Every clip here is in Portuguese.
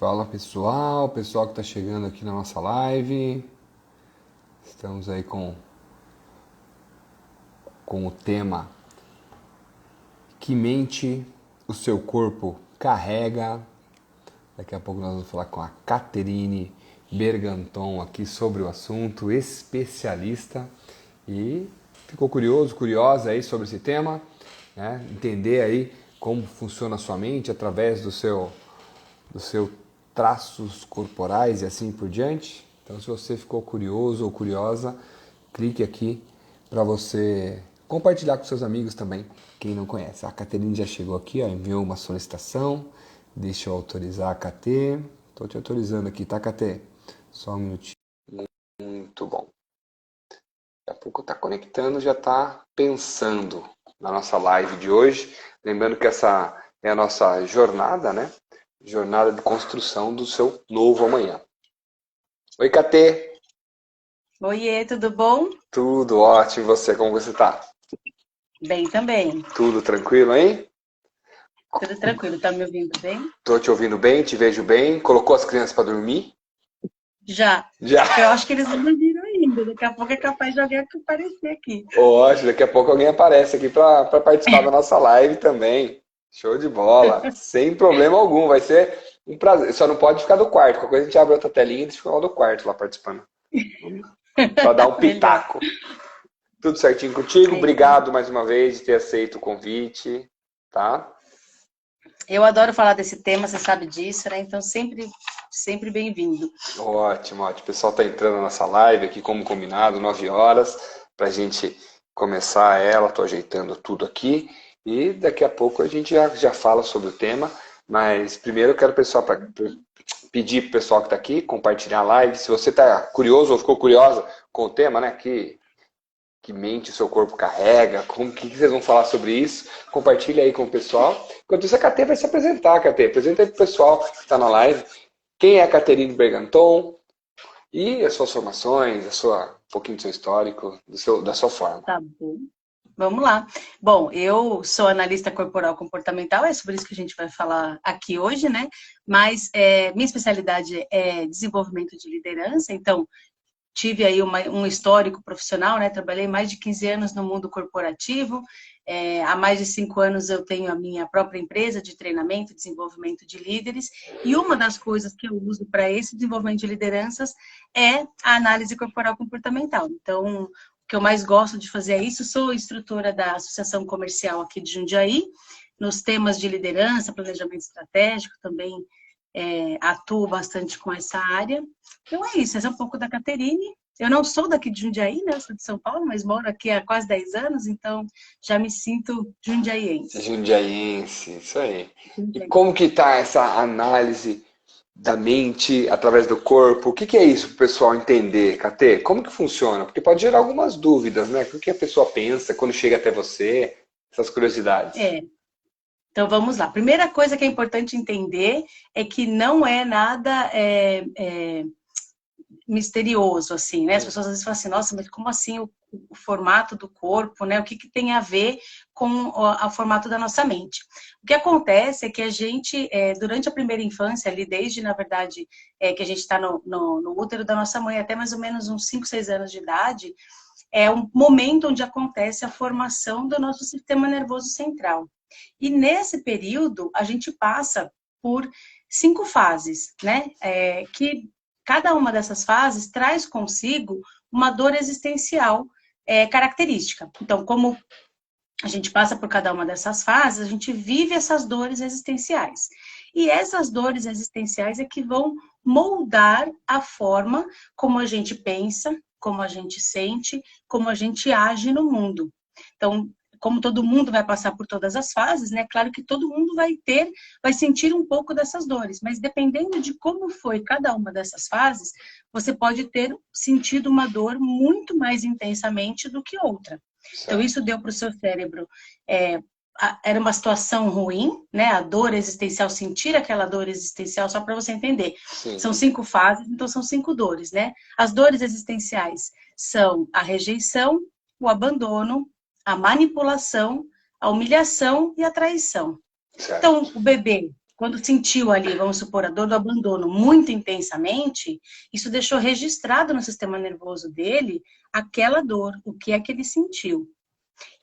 Fala pessoal, pessoal que está chegando aqui na nossa live. Estamos aí com o tema Que mente o seu corpo carrega. Daqui a pouco nós vamos falar com a Catherine Berganton aqui sobre o assunto, especialista. E ficou curioso, curiosa aí sobre esse tema, né? Entender aí como funciona a sua mente através do seu traços corporais e assim por diante. Então, se você ficou curioso ou curiosa, clique aqui para você compartilhar com seus amigos também, quem não conhece. A Catherine já chegou aqui, ó, enviou uma solicitação. Deixa eu autorizar a KT. Estou te autorizando aqui, tá, KT? Só um minutinho. Muito bom. Daqui a pouco está conectando, já está pensando na nossa live de hoje. Lembrando que essa é a nossa jornada, né? Jornada de construção do seu novo amanhã. Oi, Catê. Oiê, tudo bom? Tudo ótimo. E você, como você tá? Bem também. Tudo tranquilo, hein? Tudo tranquilo. Tá me ouvindo bem? Tô te ouvindo bem, te vejo bem. Colocou as crianças para dormir? Já. Já. Eu acho que eles não dormiram ainda. Daqui a pouco é capaz de alguém aparecer aqui. Ótimo, daqui a pouco alguém aparece aqui para participar da nossa live também. Show de bola. Sem problema algum. Vai ser um prazer. Só não pode ficar do quarto. Qualquer coisa a gente abre outra telinha e deixa ficar lá do quarto lá participando. Para dar um Melhor. pitaco. Tudo certinho contigo? É isso. Obrigado mais uma vez de ter aceito o convite, tá? Eu adoro falar desse tema, você sabe disso, né? Então, sempre bem-vindo. Ótimo, ótimo. O pessoal está entrando na nossa live aqui, como combinado, 9 horas, para a gente começar ela. Estou ajeitando tudo aqui e daqui a pouco a gente já fala sobre o tema. Mas primeiro eu quero pedir para o pessoal que está aqui compartilhar a live. Se você está curioso ou ficou curiosa com o tema, né? Que mente o seu corpo carrega, como que vocês vão falar sobre isso? Compartilha aí com o pessoal. Enquanto isso, a KT vai se apresentar, KT. Apresenta aí para o pessoal que está na live. Quem é a Catherine Berganton e as suas formações, um pouquinho do seu histórico, da sua forma. Tá bom. Vamos lá. Bom, eu sou analista corporal comportamental, é sobre isso que a gente vai falar aqui hoje, né? Mas minha especialidade é desenvolvimento de liderança, então tive aí um histórico profissional, né? Trabalhei mais de 15 anos no mundo corporativo. Há mais de 5 anos eu tenho a minha própria empresa de treinamento e desenvolvimento de líderes. E uma das coisas que eu uso para esse desenvolvimento de lideranças é a análise corporal comportamental. Então, o que eu mais gosto de fazer é isso. Sou instrutora da Associação Comercial aqui de Jundiaí, nos temas de liderança, planejamento estratégico, também atuo bastante com essa área. Então é isso, essa é um pouco da Caterine. Eu não sou daqui de Jundiaí, né? Eu sou de São Paulo, mas moro aqui há quase 10 anos, então já me sinto jundiaiense. Jundiaense, isso aí. E Jundiaí. como que está essa análise da mente através do corpo? O que é isso para o pessoal entender, KT? Como que funciona? Porque pode gerar algumas dúvidas, né? O que a pessoa pensa quando chega até você? Essas curiosidades. É, então vamos lá. Primeira coisa que é importante entender é que não é nada misterioso, assim, né? As pessoas às vezes falam assim, nossa, mas como assim o formato do corpo, né? O que tem a ver com o formato da nossa mente? O que acontece é que a gente, durante a primeira infância, ali desde, na verdade, que a gente está no útero da nossa mãe, até mais ou menos uns 5, 6 anos de idade, é um momento onde acontece a formação do nosso sistema nervoso central. E nesse período, a gente passa por 5 fases, né? Que cada uma dessas fases traz consigo uma dor existencial característica. Então, como a gente passa por cada uma dessas fases, a gente vive essas dores existenciais. E essas dores existenciais é que vão moldar a forma como a gente pensa, como a gente sente, como a gente age no mundo. Então, como todo mundo vai passar por todas as fases, né? Claro que todo mundo vai sentir um pouco dessas dores, mas dependendo de como foi cada uma dessas fases, você pode ter sentido uma dor muito mais intensamente do que outra. Então, Certo. isso deu para o seu cérebro. Era uma situação ruim, né? A dor existencial, sentir aquela dor existencial, só para você entender. Sim. São 5 fases, então são 5 dores, né? As dores existenciais são a rejeição, o abandono, a manipulação, a humilhação e a traição. Então, Certo. o bebê, quando sentiu ali, vamos supor, a dor do abandono muito intensamente, isso deixou registrado no sistema nervoso dele aquela dor, o que é que ele sentiu.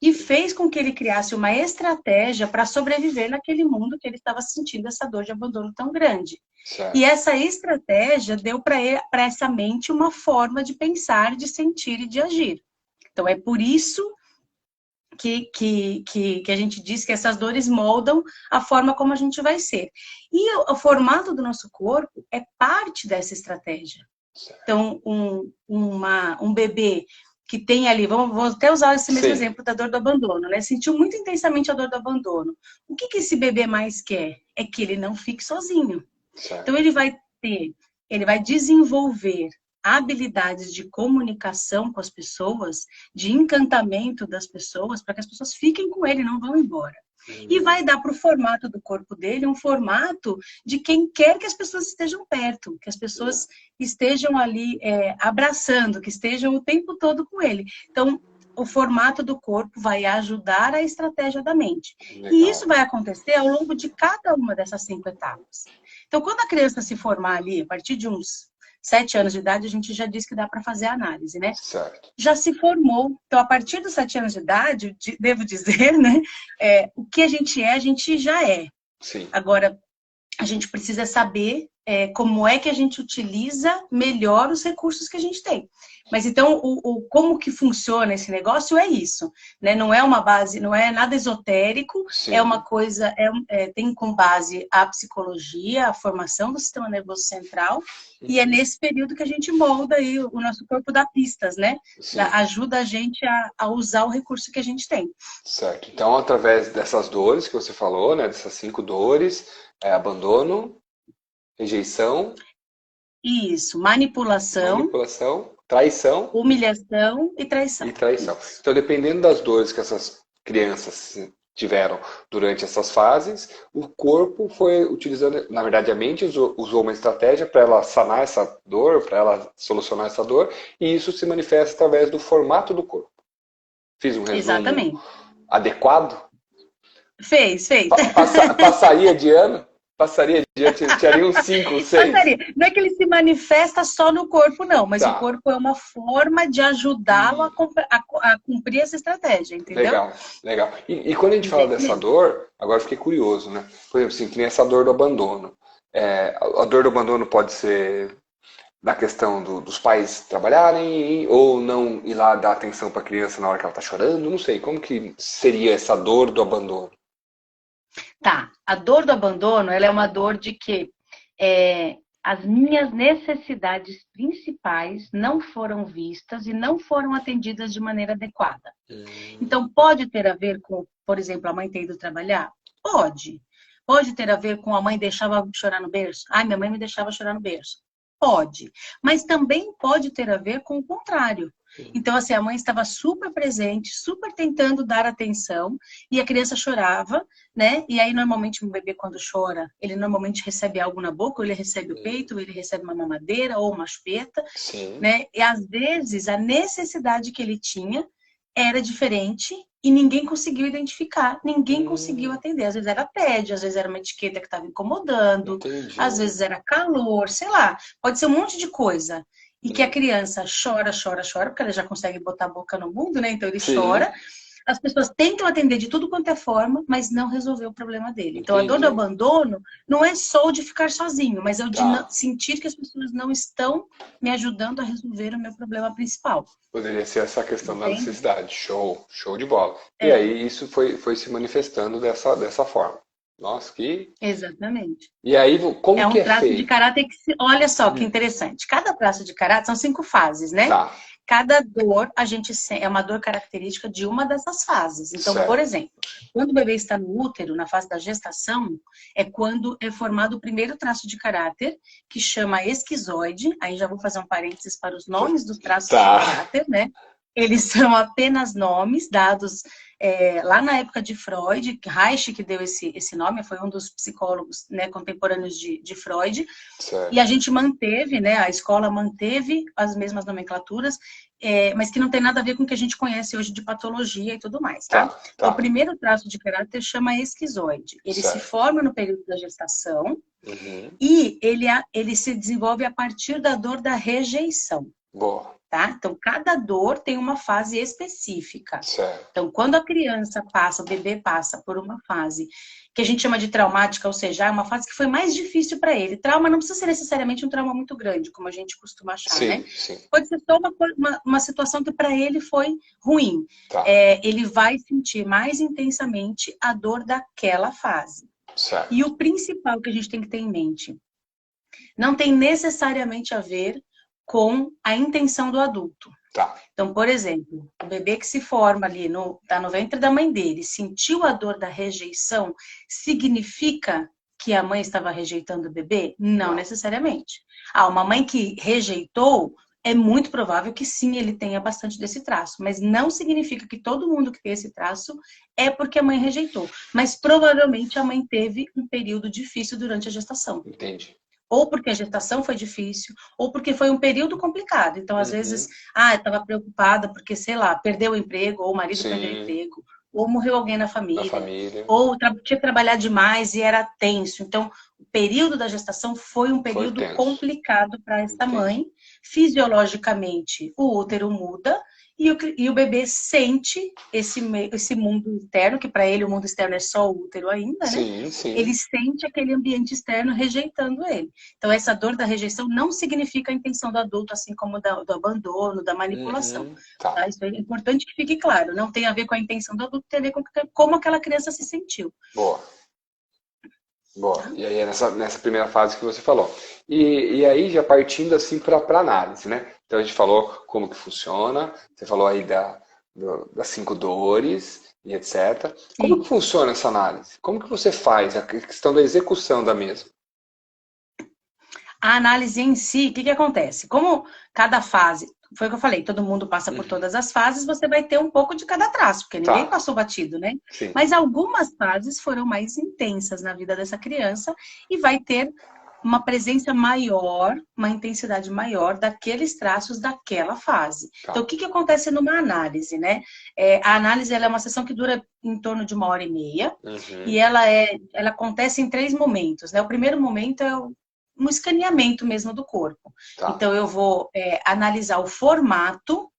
E fez com que ele criasse uma estratégia para sobreviver naquele mundo que ele estava sentindo essa dor de abandono tão grande. Certo. E essa estratégia deu para essa mente uma forma de pensar, de sentir e de agir. Então, é por isso que a gente diz que essas dores moldam a forma como a gente vai ser. E o formato do nosso corpo é parte dessa estratégia. Então, um bebê que tem ali, vamos até usar esse mesmo exemplo da dor do abandono, né? Sentiu muito intensamente a dor do abandono. O que esse bebê mais quer? É que ele não fique sozinho. Certo. Então, ele vai desenvolver habilidades de comunicação com as pessoas, de encantamento das pessoas, para que as pessoas fiquem com ele, não vão embora. E vai dar para o formato do corpo dele um formato de quem quer que as pessoas estejam perto, que as pessoas estejam ali abraçando, que estejam o tempo todo com ele. Então, o formato do corpo vai ajudar a estratégia da mente. Legal. E isso vai acontecer ao longo de cada uma dessas 5 etapas. Então, quando a criança se formar ali, a partir de uns 7 anos de idade, a gente já disse que dá para fazer a análise, né? Certo. Já se formou. Então, a partir dos 7 anos de idade, devo dizer, né? O que a gente já é. Sim. Agora, a gente precisa saber como é que a gente utiliza melhor os recursos que a gente tem. Mas então, como que funciona esse negócio é isso, né? Não é uma base, não é nada esotérico, Sim. É uma coisa, tem como base a psicologia, a formação do sistema nervoso central, e é nesse período que a gente molda aí o nosso corpo, dá pistas, né? Ajuda a gente a usar o recurso que a gente tem. Certo. Então, através dessas dores que você falou, né? Dessas 5 dores, abandono, rejeição. Isso, manipulação, traição. Humilhação e traição. Isso. Então, dependendo das dores que essas crianças tiveram durante essas fases, o corpo foi utilizando, na verdade a mente usou uma estratégia para ela sanar essa dor, para ela solucionar essa dor, e isso se manifesta através do formato do corpo. Fiz um resumo Exatamente. Adequado? Fez. Passaria de ano? Tiraria uns 5, 6. Não é que ele se manifesta só no corpo, não, mas Tá. O corpo é uma forma de ajudá-lo a cumprir essa estratégia, entendeu? Legal. E quando a gente fala dessa dor, agora eu fiquei curioso, né? Por exemplo, assim, tem essa dor do abandono. A dor do abandono pode ser da questão dos pais trabalharem ou não ir lá dar atenção para a criança na hora que ela está chorando, não sei. Como que seria essa dor do abandono? Tá, a dor do abandono, ela é uma dor de que as minhas necessidades principais não foram vistas e não foram atendidas de maneira adequada. Então, pode ter a ver com, por exemplo, a mãe ter ido trabalhar? Pode. Pode ter a ver com a mãe deixava chorar no berço? Ai, minha mãe me deixava chorar no berço. Pode. Mas também pode ter a ver com o contrário. Então, assim, a mãe estava super presente, super tentando dar atenção, e a criança chorava, né? E aí, normalmente, um bebê, quando chora, ele normalmente recebe algo na boca, ou ele recebe o peito, ou ele recebe uma mamadeira, ou uma chupeta, né? E, às vezes, a necessidade que ele tinha era diferente, e ninguém conseguiu identificar, ninguém conseguiu atender. Às vezes era tédio, às vezes era uma etiqueta que estava incomodando, às vezes era calor, sei lá. Pode ser um monte de coisa. E que a criança chora, porque ela já consegue botar a boca no mundo, né? Então ele chora. As pessoas tentam atender de tudo quanto é forma, mas não resolveu o problema dele. Então a dor do abandono não é só o de ficar sozinho, mas é o de sentir que as pessoas não estão me ajudando a resolver o meu problema principal. Poderia ser essa questão da necessidade. Show de bola. E aí isso foi se manifestando dessa forma. Nossa, que... Exatamente. E aí, como que é feito? É um traço de caráter que... Olha só, que interessante. Cada traço de caráter são 5 fases, né? Tá. Cada dor, é uma dor característica de uma dessas fases. Então, por exemplo, quando o bebê está no útero, na fase da gestação, é quando é formado o primeiro traço de caráter, que chama esquizoide. Aí já vou fazer um parênteses para os nomes dos traços de caráter, né? Eles são apenas nomes dados lá na época de Freud, Reich que deu esse nome, foi um dos psicólogos, né, contemporâneos de Freud. Certo. E a gente manteve, né, a escola manteve as mesmas nomenclaturas, mas que não tem nada a ver com o que a gente conhece hoje de patologia e tudo mais, tá? Então, o primeiro traço de caráter chama esquizoide. Ele se forma no período da gestação e ele se desenvolve a partir da dor da rejeição. Boa. Tá? Então, cada dor tem uma fase específica. Certo. Então, quando a criança passa, o bebê passa por uma fase que a gente chama de traumática, ou seja, é uma fase que foi mais difícil para ele. Trauma não precisa ser necessariamente um trauma muito grande, como a gente costuma achar, né? Sim. Pode ser só uma situação que para ele foi ruim. Tá. Ele vai sentir mais intensamente a dor daquela fase. Certo. E o principal que a gente tem que ter em mente, não tem necessariamente a ver com a intenção do adulto. Tá. Então, por exemplo, o bebê que se forma ali, tá no ventre da mãe dele, sentiu a dor da rejeição, significa que a mãe estava rejeitando o bebê? Não necessariamente. Uma mãe que rejeitou, é muito provável que sim, ele tenha bastante desse traço, mas não significa que todo mundo que tem esse traço é porque a mãe rejeitou. Mas provavelmente a mãe teve um período difícil durante a gestação. Entendi. Ou porque a gestação foi difícil, ou porque foi um período complicado. Então, às vezes, estava preocupada porque, sei lá, perdeu o emprego, ou o marido perdeu o emprego, ou morreu alguém na família. Ou tinha que trabalhar demais e era tenso. Então, o período da gestação foi um período complicado para esta mãe. Fisiologicamente, o útero muda, e o bebê sente esse mundo externo, que para ele o mundo externo é só o útero ainda, né? Sim. Ele sente aquele ambiente externo rejeitando ele. Então, essa dor da rejeição não significa a intenção do adulto, assim como do abandono, da manipulação. Tá? Isso é importante que fique claro. Não tem a ver com a intenção do adulto, tem a ver com como aquela criança se sentiu. Boa. E aí é nessa primeira fase que você falou. E aí já partindo assim para análise, né? Então a gente falou como que funciona, você falou aí das 5 dores e etc. Como que funciona essa análise? Como que você faz a questão da execução da mesma? A análise em si, o que acontece? Como cada fase, foi o que eu falei, todo mundo passa por todas as fases, você vai ter um pouco de cada traço, porque ninguém passou batido, né? Sim. Mas algumas fases foram mais intensas na vida dessa criança e vai ter uma presença maior, uma intensidade maior daqueles traços daquela fase. Então, o que acontece numa análise, né? A análise ela é uma sessão que dura em torno de 1h30 e ela acontece em 3 momentos, né? O primeiro momento é um escaneamento mesmo do corpo. Então, eu vou analisar o formato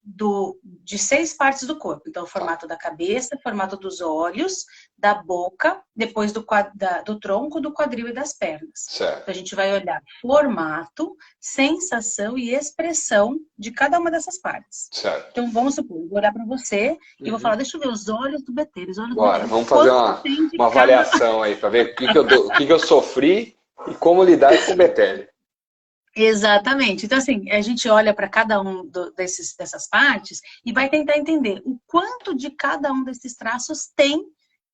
de 6 partes do corpo. Então, o formato da cabeça, o formato dos olhos, da boca, depois do tronco, do quadril e das pernas. Certo. Então, a gente vai olhar formato, sensação e expressão de cada uma dessas partes. Certo. Então, vamos supor, eu vou olhar para você e vou falar, deixa eu ver os olhos do BT. Bora, vamos fazer uma avaliação aí, para ver o que eu sofri e como lidar com o BT. Exatamente. Então, assim, a gente olha para cada um dessas partes e vai tentar entender o quanto de cada um desses traços tem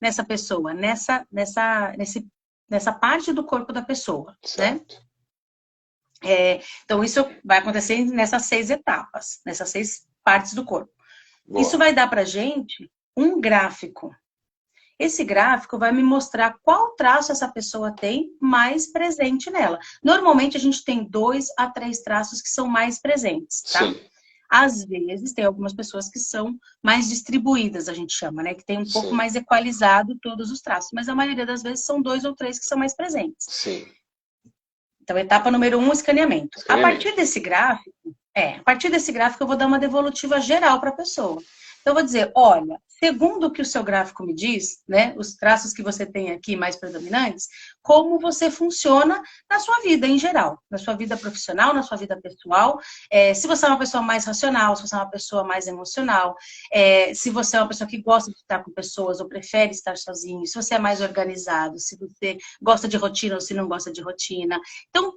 nessa pessoa, nessa parte do corpo da pessoa, certo, né? Então, isso vai acontecer nessas 6 etapas, nessas 6 partes do corpo. Boa. Isso vai dar pra gente um gráfico. Esse gráfico vai me mostrar qual traço essa pessoa tem mais presente nela. Normalmente, a gente tem 2 a 3 traços que são mais presentes, tá? Sim. Às vezes, tem algumas pessoas que são mais distribuídas, a gente chama, né? Que tem um pouco mais equalizado todos os traços. Mas a maioria das vezes são 2 ou 3 que são mais presentes. Sim. Então, etapa número 1, escaneamento. A partir desse gráfico, eu vou dar uma devolutiva geral para a pessoa. Então, eu vou dizer, olha, segundo o que o seu gráfico me diz, né, os traços que você tem aqui mais predominantes, como você funciona na sua vida em geral, na sua vida profissional, na sua vida pessoal, se você é uma pessoa mais racional, se você é uma pessoa mais emocional, se você é uma pessoa que gosta de estar com pessoas ou prefere estar sozinho, se você é mais organizado, se você gosta de rotina ou se não gosta de rotina. Então,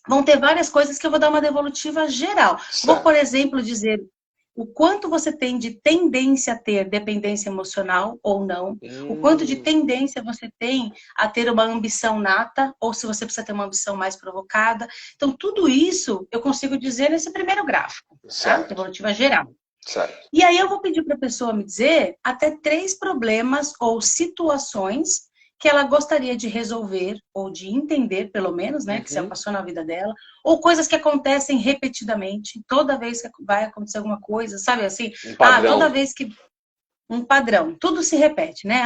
vão ter várias coisas que eu vou dar uma devolutiva geral. Certo. Vou, por exemplo, dizer o quanto você tem de tendência a ter dependência emocional ou não, o quanto de tendência você tem a ter uma ambição nata, ou se você precisa ter uma ambição mais provocada. Então, tudo isso eu consigo dizer nesse primeiro gráfico, tá? Devolutiva geral. Certo. E aí eu vou pedir para a pessoa me dizer até 3 problemas ou situações que ela gostaria de resolver, ou de entender, pelo menos, né? Que se passou na vida dela. Ou coisas que acontecem repetidamente, toda vez que vai acontecer alguma coisa, sabe assim? Um padrão. Toda vez que... Um padrão, tudo se repete, né?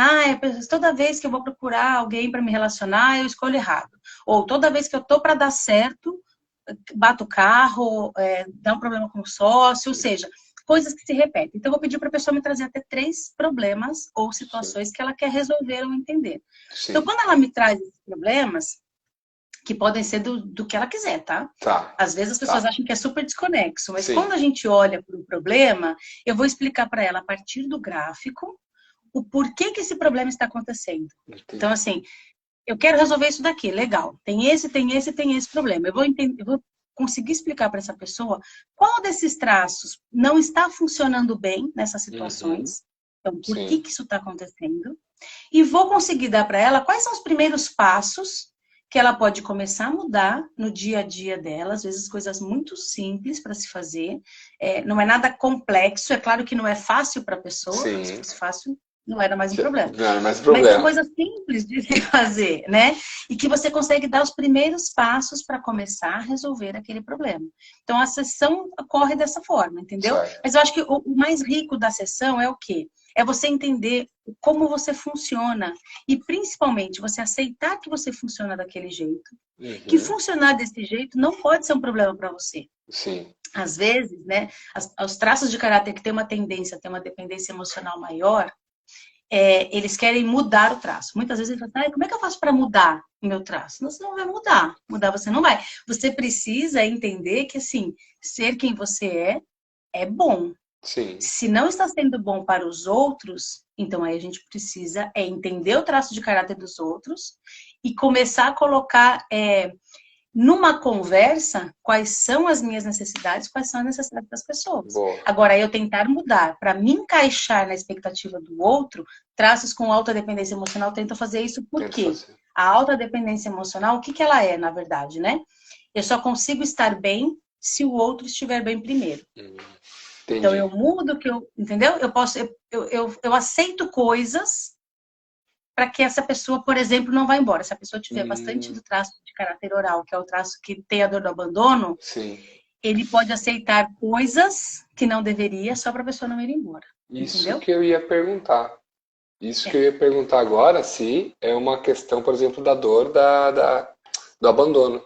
Toda vez que eu vou procurar alguém para me relacionar, eu escolho errado. Ou toda vez que eu tô para dar certo, bato o carro, dá um problema com o sócio, ou seja, coisas que se repetem. Então, eu vou pedir para a pessoa me trazer até 3 problemas ou situações que ela quer resolver ou entender. Sim. Então, quando ela me traz esses problemas, que podem ser do que ela quiser, tá? Às vezes as pessoas acham que é super desconexo, mas quando a gente olha para um problema, eu vou explicar para ela a partir do gráfico o porquê que esse problema está acontecendo. Entendi. Então, assim, eu quero resolver isso daqui, legal. Tem esse problema. Eu vou conseguir explicar para essa pessoa qual desses traços não está funcionando bem nessas situações. Então, por que isso está acontecendo? E vou conseguir dar para ela quais são os primeiros passos que ela pode começar a mudar no dia a dia dela, às vezes coisas muito simples para se fazer. Não é nada complexo, é claro que não é fácil para a pessoa, se fosse fácil, não era mais um problema. Não era mais um problema. Mas são coisas simples de se fazer, né? E que você consegue dar os primeiros passos para começar a resolver aquele problema. Então, a sessão ocorre dessa forma, entendeu? Certo. Mas eu acho que o mais rico da sessão é o quê? É você entender como você funciona e, principalmente, você aceitar que você funciona daquele jeito. Que funcionar desse jeito não pode ser um problema para você. Sim. Às vezes, né, os traços de caráter que têm uma tendência a ter uma dependência emocional maior, eles querem mudar o traço. Muitas vezes eles falam, como é que eu faço para mudar o meu traço? Não, você não vai mudar. Mudar você não vai. Você precisa entender que, assim, ser quem você é bom. Sim. Se não está sendo bom para os outros, então aí a gente precisa entender o traço de caráter dos outros e começar a colocar numa conversa quais são as minhas necessidades, quais são as necessidades das pessoas. Boa. Agora, eu tentar mudar para me encaixar na expectativa do outro, traços com alta dependência emocional tentam fazer isso porque a alta dependência emocional, o que ela é, na verdade, né? Eu só consigo estar bem se o outro estiver bem primeiro. Entendi. Então, eu mudo, entendeu? Eu aceito coisas para que essa pessoa, por exemplo, não vá embora. Se a pessoa tiver bastante do traço de caráter oral, que é o traço que tem a dor do abandono, ele pode aceitar coisas que não deveria só para a pessoa não ir embora. Isso entendeu? Que eu ia perguntar. Isso que eu ia perguntar agora, se é uma questão, por exemplo, da dor do abandono.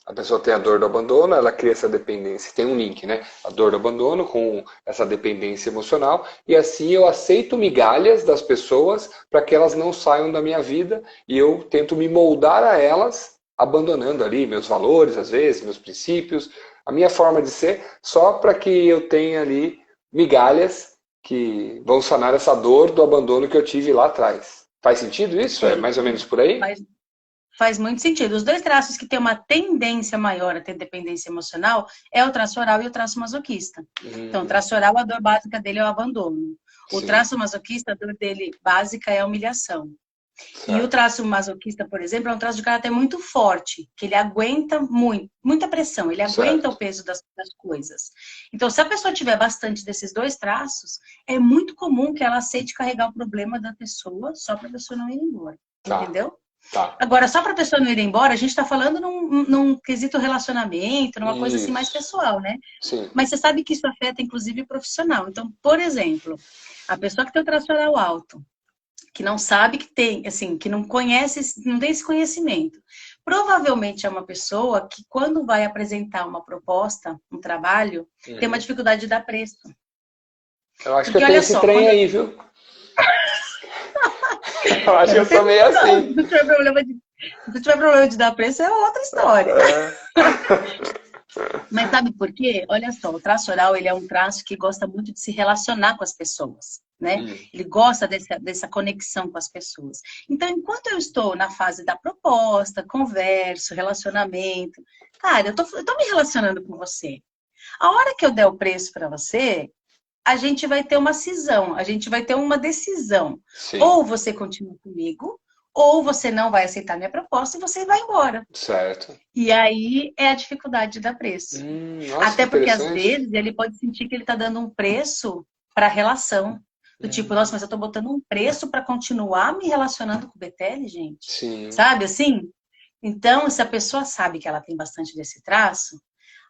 A pessoa tem a dor do abandono, ela cria essa dependência. Tem um link, né? A dor do abandono com essa dependência emocional. E assim eu aceito migalhas das pessoas para que elas não saiam da minha vida. E eu tento me moldar a elas, abandonando ali meus valores, às vezes, meus princípios, a minha forma de ser, só para que eu tenha ali migalhas que vão sanar essa dor do abandono que eu tive lá atrás. Faz sentido isso? É mais ou menos por aí? Faz muito sentido. Os 2 traços que têm uma tendência maior a ter dependência emocional é o traço oral e o traço masoquista. Então, o traço oral, a dor básica dele é o abandono. O traço masoquista, a dor dele básica é a humilhação. Certo. E o traço masoquista, por exemplo, é um traço de caráter muito forte, que ele aguenta muita pressão, ele aguenta o peso das coisas. Então, se a pessoa tiver bastante desses 2 traços, é muito comum que ela aceite carregar o problema da pessoa só para a pessoa não ir embora. Entendeu? Agora, só para a pessoa não ir embora, a gente está falando num quesito relacionamento, numa coisa assim mais pessoal, né? Sim. Mas você sabe que isso afeta, inclusive, o profissional. Então, por exemplo, a pessoa que tem o traço oral alto, que não sabe que tem, assim, que não conhece, não tem esse conhecimento, provavelmente é uma pessoa que, quando vai apresentar uma proposta, um trabalho, tem uma dificuldade de dar preço. Eu acho que eu tenho esse trem aí, viu? Eu acho que eu sou meio assim. Se tiver problema de dar preço, é outra história. Mas sabe por quê? Olha só, o traço oral, ele é um traço que gosta muito de se relacionar com as pessoas, né? Ele gosta dessa conexão com as pessoas. Então, enquanto eu estou na fase da proposta, converso, relacionamento, cara, eu tô me relacionando com você. A hora que eu der o preço para você, a gente vai ter uma cisão, a gente vai ter uma decisão. Sim. Ou você continua comigo, ou você não vai aceitar minha proposta e você vai embora. Certo. E aí é a dificuldade de dar preço. Nossa, até porque, às vezes, ele pode sentir que ele está dando um preço para a relação. Do tipo, nossa, mas eu tô botando um preço para continuar me relacionando com o BTL, gente. Sim. Sabe assim? Então, se a pessoa sabe que ela tem bastante desse traço,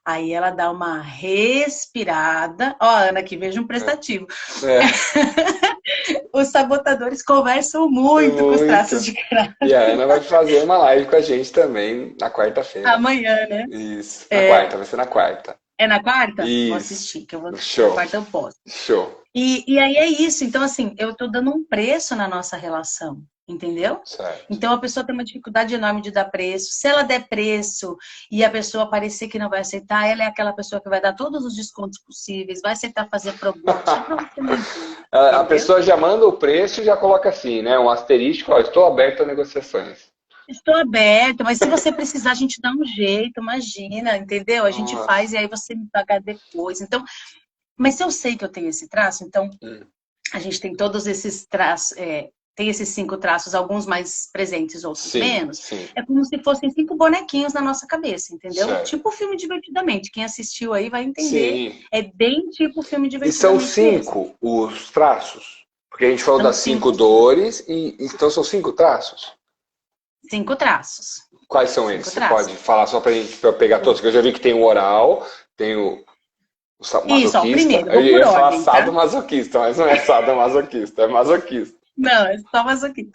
aí ela dá uma respirada. Ó, Ana, aqui veja um prestativo. É. Os sabotadores conversam muito com os traços de caráter. E a Ana vai fazer uma live com a gente também na quarta-feira. Amanhã, né? Isso. Na quarta, vai ser na quarta. É na quarta? Isso. Vou assistir, que eu vou. Show. Na quarta eu posto. Show. E aí é isso. Então, assim, eu tô dando um preço na nossa relação. Entendeu? Certo. Então a pessoa tem uma dificuldade enorme de dar preço. Se ela der preço e a pessoa parecer que não vai aceitar, ela é aquela pessoa que vai dar todos os descontos possíveis, vai aceitar fazer problema. A pessoa já manda o preço e já coloca assim, né? Um asterisco, ó, estou aberto a negociações. Estou aberto, mas se você precisar, a gente dá um jeito, imagina, entendeu? A gente faz e aí você me paga depois. Então, mas se eu sei que eu tenho esse traço, então a gente tem todos esses traços. Tem esses 5 traços, alguns mais presentes, outros menos. Sim. É como se fossem 5 bonequinhos na nossa cabeça, entendeu? Certo. Tipo o filme Divertidamente. Quem assistiu aí vai entender. Sim. É bem tipo o filme Divertidamente. E são 5 os traços? Porque a gente falou das 5 dores, então são 5 traços? 5 traços. Quais são eles? Você pode falar só pra gente pra eu pegar todos? Porque eu já vi que tem o oral, tem o masoquista. Isso, ó, primeiro, eu ia falar ordem, sadomasoquista, mas não é sadomasoquista, é masoquista. Não, é só masoquista.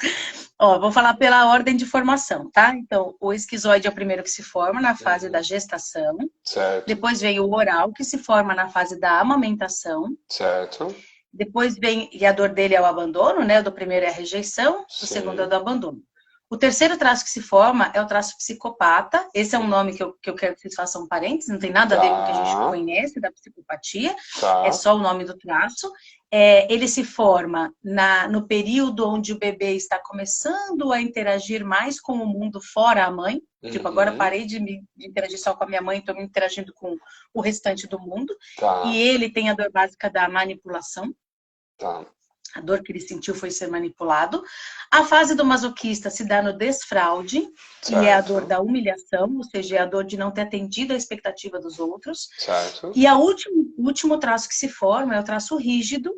Ó, vou falar pela ordem de formação, tá? Então, o esquizoide é o primeiro que se forma na fase da gestação. Certo. Depois vem o oral, que se forma na fase da amamentação. Certo. Depois vem, e a dor dele é o abandono, né? O do primeiro é a rejeição, o segundo é o do abandono. O terceiro traço que se forma é o traço psicopata. Esse é um nome que eu quero que vocês façam um parênteses, não tem nada a ver com o que a gente conhece da psicopatia, é só o nome do traço. Ele se forma no período onde o bebê está começando a interagir mais com o mundo fora a mãe. Tipo, agora parei de interagir só com a minha mãe, estou me interagindo com o restante do mundo. E ele tem a dor básica da manipulação. A dor que ele sentiu foi ser manipulado. A fase do masoquista se dá no desfraude, que é a dor da humilhação, ou seja, é a dor de não ter atendido a expectativa dos outros. Certo. E o último traço que se forma é o traço rígido,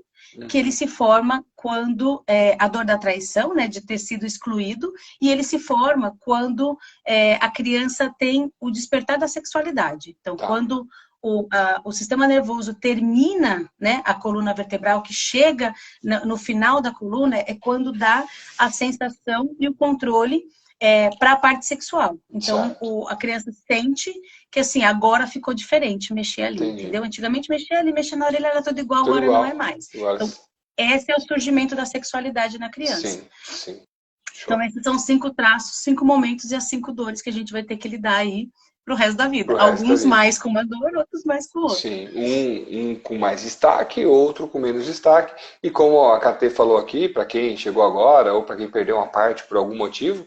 que ele se forma quando a dor da traição, né, de ter sido excluído, e ele se forma quando a criança tem o despertar da sexualidade. Então, quando o sistema nervoso termina, né, a coluna vertebral, que chega no final da coluna, é quando dá a sensação e o controle para a parte sexual. Então, a criança sente que, assim, agora ficou diferente mexer ali, entendeu? Antigamente mexer ali, mexer na orelha era tudo igual, agora não é mais. Então, esse é o surgimento da sexualidade na criança. Sim, sim. Então, esses são 5 traços, 5 momentos e as 5 dores que a gente vai ter que lidar aí pro resto da vida. Alguns mais com uma dor, outros mais com outra. Sim, um com mais destaque, outro com menos destaque. E como a Katê falou aqui, para quem chegou agora ou para quem perdeu uma parte por algum motivo,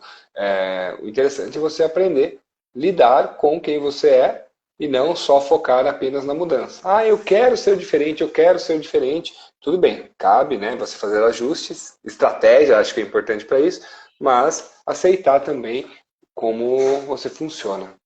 o interessante é você aprender a lidar com quem você é e não só focar apenas na mudança. Ah, eu quero ser diferente, eu quero ser diferente. Tudo bem, cabe, né, você fazer ajustes, estratégia, acho que é importante para isso, mas aceitar também como você funciona.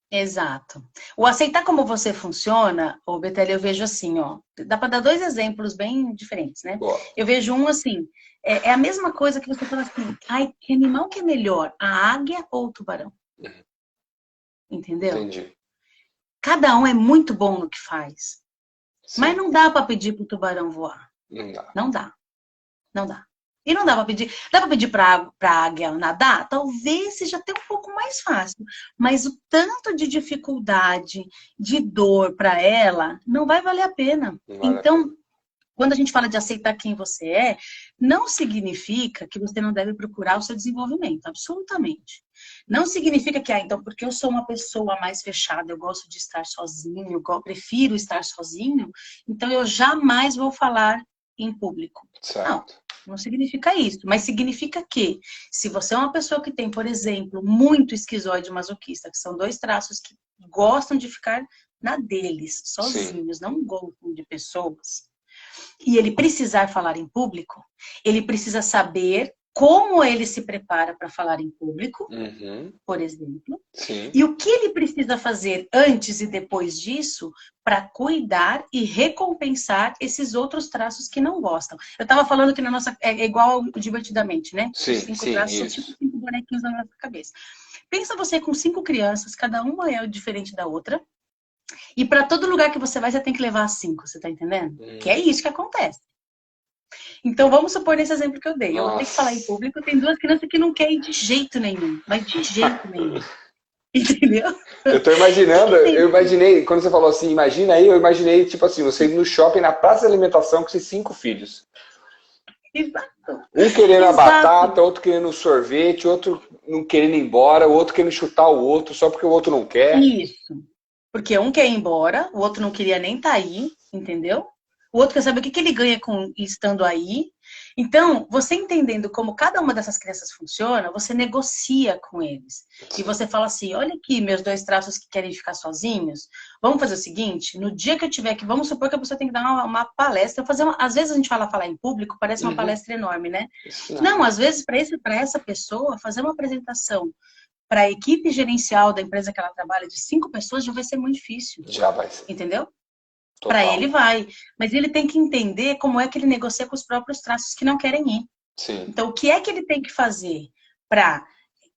Exato. O aceitar como você funciona, o Betelho, eu vejo assim, ó. Dá para dar 2 exemplos bem diferentes, né? Boa. Eu vejo um assim, é a mesma coisa que você fala assim, ai, que animal que é melhor, a águia ou o tubarão? Entendeu? Entendi. Cada um é muito bom no que faz. Sim. Mas não dá para pedir pro tubarão voar. Não dá. Não dá. Não dá. E não dá para pedir. Dá para pedir para a águia nadar? Talvez seja até um pouco mais fácil. Mas o tanto de dificuldade, de dor para ela, não vai valer a pena. Então, quando a gente fala de aceitar quem você é, não significa que você não deve procurar o seu desenvolvimento. Absolutamente. Não significa que, então, porque eu sou uma pessoa mais fechada, eu gosto de estar sozinho, eu prefiro estar sozinho, então eu jamais vou falar em público. Certo. Não significa isso, mas significa que se você é uma pessoa que tem, por exemplo, muito esquizoide masoquista, que são 2 traços que gostam de ficar na deles, sozinhos, não gostam de pessoas, e ele precisar falar em público, ele precisa saber como ele se prepara para falar em público, por exemplo, e o que ele precisa fazer antes e depois disso para cuidar e recompensar esses outros traços que não gostam. Eu estava falando que na nossa é igual ao Divertidamente, né? Sim, Os 5 sim, traços isso. são tipo 5 bonequinhos na nossa cabeça. Pensa você com 5 crianças, cada uma é diferente da outra, e para todo lugar que você vai, você tem que levar 5, você tá entendendo? Que é isso que acontece. Então, vamos supor nesse exemplo que eu dei. Eu tenho que falar em público, tem 2 crianças que não querem de jeito nenhum. Mas de jeito nenhum. Entendeu? Eu tô imaginando, eu imaginei, quando você falou assim, imagina aí, eu imaginei, tipo assim, você indo no shopping, na praça de alimentação com esses 5 filhos. Exato. Um querendo a batata, outro querendo o sorvete, outro não querendo ir embora, o outro querendo chutar o outro só porque o outro não quer. Isso. Porque um quer ir embora, o outro não queria nem estar aí, entendeu? O outro quer saber o que ele ganha com estando aí. Então, você entendendo como cada uma dessas crianças funciona, você negocia com eles. E você fala assim, olha aqui, meus 2 traços que querem ficar sozinhos, vamos fazer o seguinte, no dia que eu tiver que, vamos supor que a pessoa tem que dar uma palestra, às vezes a gente falar em público, parece uma palestra enorme, né? Não, às vezes para essa pessoa, fazer uma apresentação para a equipe gerencial da empresa que ela trabalha de 5 pessoas já vai ser muito difícil. Já vai ser. Entendeu? Para ele vai. Mas ele tem que entender como é que ele negocia com os próprios traços que não querem ir. Sim. Então, o que é que ele tem que fazer para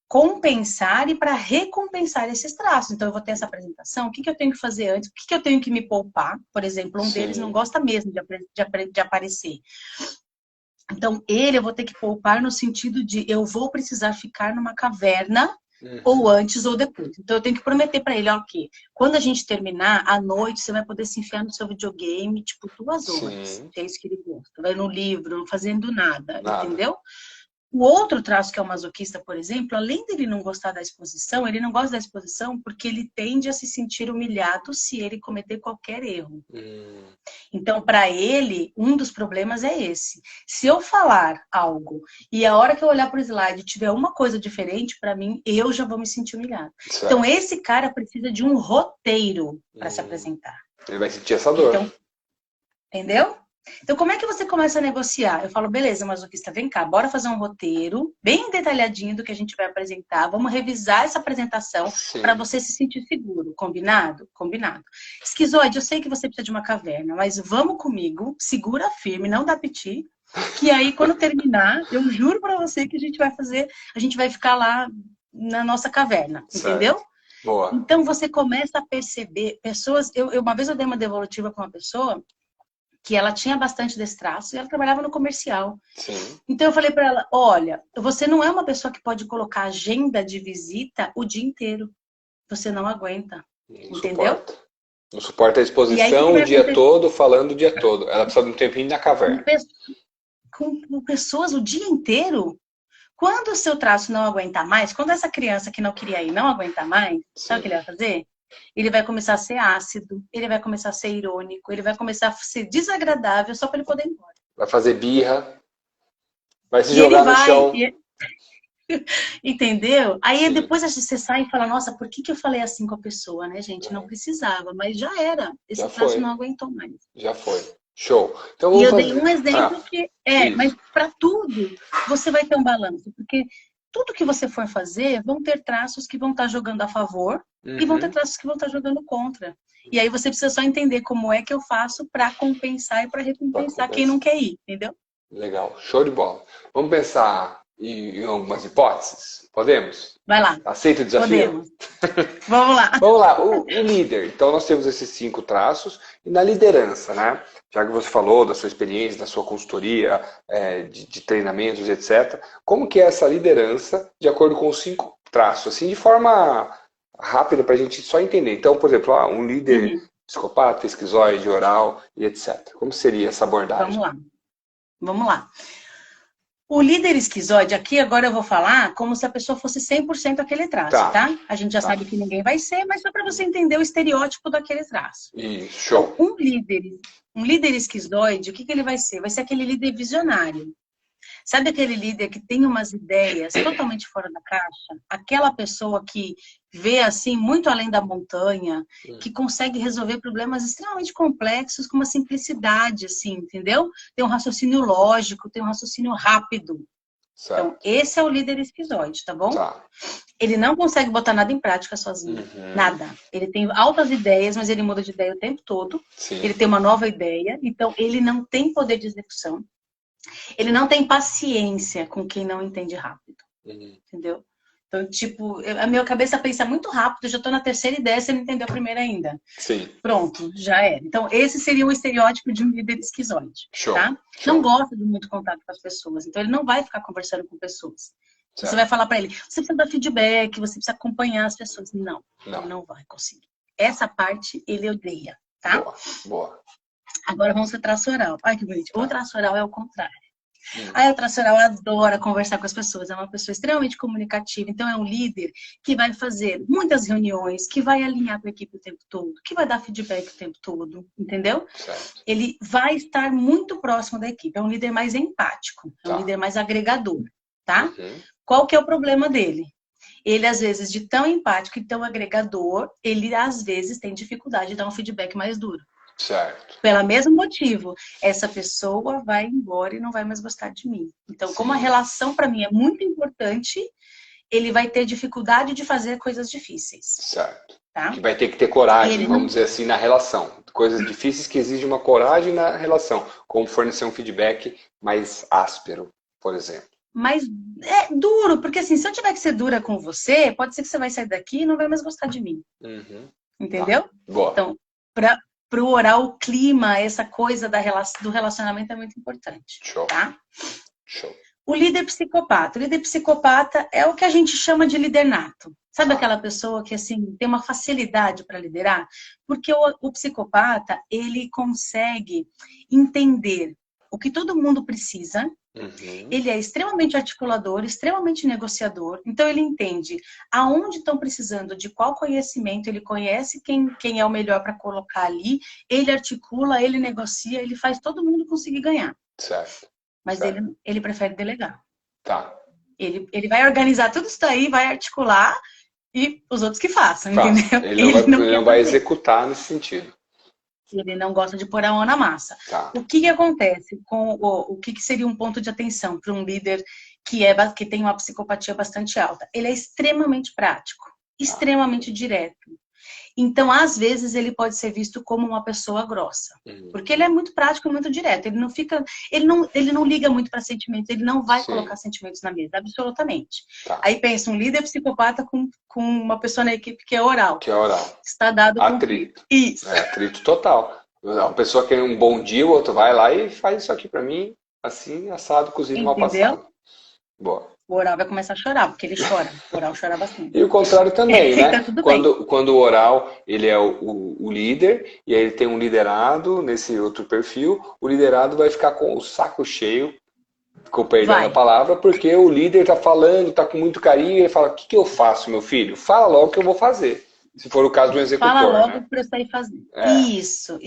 compensar e para recompensar esses traços? Então, eu vou ter essa apresentação, o que eu tenho que fazer antes? O que eu tenho que me poupar? Por exemplo, um deles não gosta mesmo de aparecer. Então, eu vou ter que poupar no sentido de eu vou precisar ficar numa caverna ou antes ou depois. Então, eu tenho que prometer para ele, ok, quando a gente terminar, à noite, você vai poder se enfiar no seu videogame, tipo, 2 horas. Que é isso que ele gosta. Vai no livro, não fazendo nada. Entendeu? O outro traço, que é o masoquista, por exemplo, além dele não gostar da exposição, ele não gosta da exposição porque ele tende a se sentir humilhado se ele cometer qualquer erro. Então, para ele, um dos problemas é esse. Se eu falar algo e a hora que eu olhar para o slide tiver uma coisa diferente, para mim, eu já vou me sentir humilhado. Certo. Então, esse cara precisa de um roteiro para se apresentar. Ele vai sentir essa dor. Então, entendeu? Então, como é que você começa a negociar? Eu falo, beleza, masoquista, vem cá, bora fazer um roteiro bem detalhadinho do que a gente vai apresentar. Vamos revisar essa apresentação para você se sentir seguro. Combinado? Combinado. Esquizoide, eu sei que você precisa de uma caverna, mas vamos comigo, segura firme, não dá piti, que aí quando terminar, eu juro para você que a gente vai ficar lá na nossa caverna, certo. Entendeu? Boa. Então, você começa a perceber pessoas... Uma vez eu dei uma devolutiva com uma pessoa que ela tinha bastante desse traço e ela trabalhava no comercial. Sim. Então eu falei para ela, olha, você não é uma pessoa que pode colocar agenda de visita o dia inteiro. Você não aguenta. Não entendeu? Suporta. Não suporta a exposição o dia todo, falando o dia todo. Ela precisa de um tempinho na caverna. Com pessoas o dia inteiro? Quando o seu traço não aguentar mais, quando essa criança que não queria ir não aguentar mais, sabe o que ele vai fazer? Ele vai começar a ser ácido, ele vai começar a ser irônico, ele vai começar a ser desagradável só para ele poder ir embora. Vai fazer birra, vai se jogar no chão. Entendeu? Aí depois você sai e fala, nossa, por que eu falei assim com a pessoa, né, gente? Não precisava, mas já era. Esse traço não aguentou mais. Já foi. Show. Então, e eu dei um exemplo que mas para tudo você vai ter um balanço, porque tudo que você for fazer, vão ter traços que vão estar jogando a favor e vão ter traços que vão estar jogando contra. E aí você precisa só entender como é que eu faço para compensar e para recompensar quem não quer ir, entendeu? Legal, show de bola. Vamos pensar em algumas hipóteses? Podemos? Vai lá. Aceita o desafio? Podemos. Vamos lá. Vamos lá, o líder. Então nós temos esses 5 traços. E na liderança, né? Já que você falou da sua experiência, da sua consultoria, de treinamentos, etc. Como que é essa liderança de acordo com os 5 traços? Assim, de forma rápida para a gente só entender. Então, por exemplo, um líder psicopata, esquizoide, oral e etc. Como seria essa abordagem? Vamos lá. O líder esquizoide, aqui agora eu vou falar como se a pessoa fosse 100% aquele traço, tá? A gente já sabe que ninguém vai ser, mas só para você entender o estereótipo daquele traço. Isso, show. Então, um líder esquizoide, o que ele vai ser? Vai ser aquele líder visionário. Sabe aquele líder que tem umas ideias totalmente fora da caixa? Aquela pessoa que vê assim muito além da montanha, que consegue resolver problemas extremamente complexos com uma simplicidade, assim, entendeu? Tem um raciocínio lógico, tem um raciocínio rápido. Então, esse é o líder esquizoide, tá bom? Tá. Ele não consegue botar nada em prática sozinho. Nada. Ele tem altas ideias, mas ele muda de ideia o tempo todo. Sim. Ele tem uma nova ideia. Então, ele não tem poder de execução. Ele não tem paciência com quem não entende rápido. Entendeu? Então, tipo, a minha cabeça pensa muito rápido. Eu já tô na terceira ideia, você não entendeu a primeira ainda. Sim. Pronto, já era. Então, esse seria o estereótipo de um líder esquizoide. Show. Tá? Show. Não gosta de muito contato com as pessoas. Então, ele não vai ficar conversando com pessoas. Você vai falar para ele, você precisa dar feedback, você precisa acompanhar as pessoas. Não, ele não vai conseguir. Essa parte ele odeia, tá? Boa, boa. Agora vamos para o traço oral. Ai, que bonito. O traço oral é o contrário. Aí o traço oral adora conversar com as pessoas, é uma pessoa extremamente comunicativa, então é um líder que vai fazer muitas reuniões, que vai alinhar com a equipe o tempo todo, que vai dar feedback o tempo todo, entendeu? Certo. Ele vai estar muito próximo da equipe, é um líder mais empático, é um líder mais agregador, tá? Qual que é o problema dele? Ele, às vezes, de tão empático e tão agregador, ele, às vezes, tem dificuldade de dar um feedback mais duro. Certo. Pelo mesmo motivo, essa pessoa vai embora e não vai mais gostar de mim. Então, como a relação, para mim, é muito importante, ele vai ter dificuldade de fazer coisas difíceis. Certo. Tá? Que vai ter que ter coragem, vamos dizer assim, na relação. Coisas difíceis que exigem uma coragem na relação, como fornecer um feedback mais áspero, por exemplo. Mas é duro, porque assim, se eu tiver que ser dura com você, pode ser que você vai sair daqui e não vai mais gostar de mim. Entendeu? Boa. Então, para o oral, o clima, essa coisa do relacionamento é muito importante. Show. Tá? Show. O líder psicopata. O líder psicopata é o que a gente chama de líder nato. Sabe aquela pessoa que assim tem uma facilidade para liderar? Porque o psicopata, ele consegue entender o que todo mundo precisa. Ele é extremamente articulador, extremamente negociador. Então, ele entende aonde estão precisando de qual conhecimento. Ele conhece quem é o melhor para colocar ali. Ele articula, ele negocia, ele faz todo mundo conseguir ganhar. Certo. Mas ele prefere delegar. Tá. Ele vai organizar tudo isso daí, vai articular e os outros que façam, entendeu? Ele não vai executar nesse sentido. Ele não gosta de pôr a mão na massa. Tá. O que acontece com o que seria um ponto de atenção para um líder que tem uma psicopatia bastante alta? Ele é extremamente prático, extremamente direto. Então, às vezes, ele pode ser visto como uma pessoa grossa. Porque ele é muito prático e muito direto. Ele não liga muito para sentimentos, ele não vai colocar sentimentos na mesa, absolutamente. Tá. Aí pensa, um líder psicopata com uma pessoa na equipe que é oral. Que é oral. Está dado atrito. Isso. É, atrito total. Uma pessoa quer um bom dia, o outro vai lá e faz isso aqui para mim, assim, assado, cozido, mal passado. Boa. O oral vai começar a chorar, porque ele chora. O oral chora bastante. E o contrário também, né? Tá tudo Quando o oral, ele é o líder, e aí ele tem um liderado nesse outro perfil, o liderado vai ficar com o saco cheio, com o perdão da palavra, porque o líder tá falando, tá com muito carinho, e ele fala, o que eu faço, meu filho? Fala logo o que eu vou fazer. Se for o caso do executor, fala logo né? para eu sair fazendo. Isso.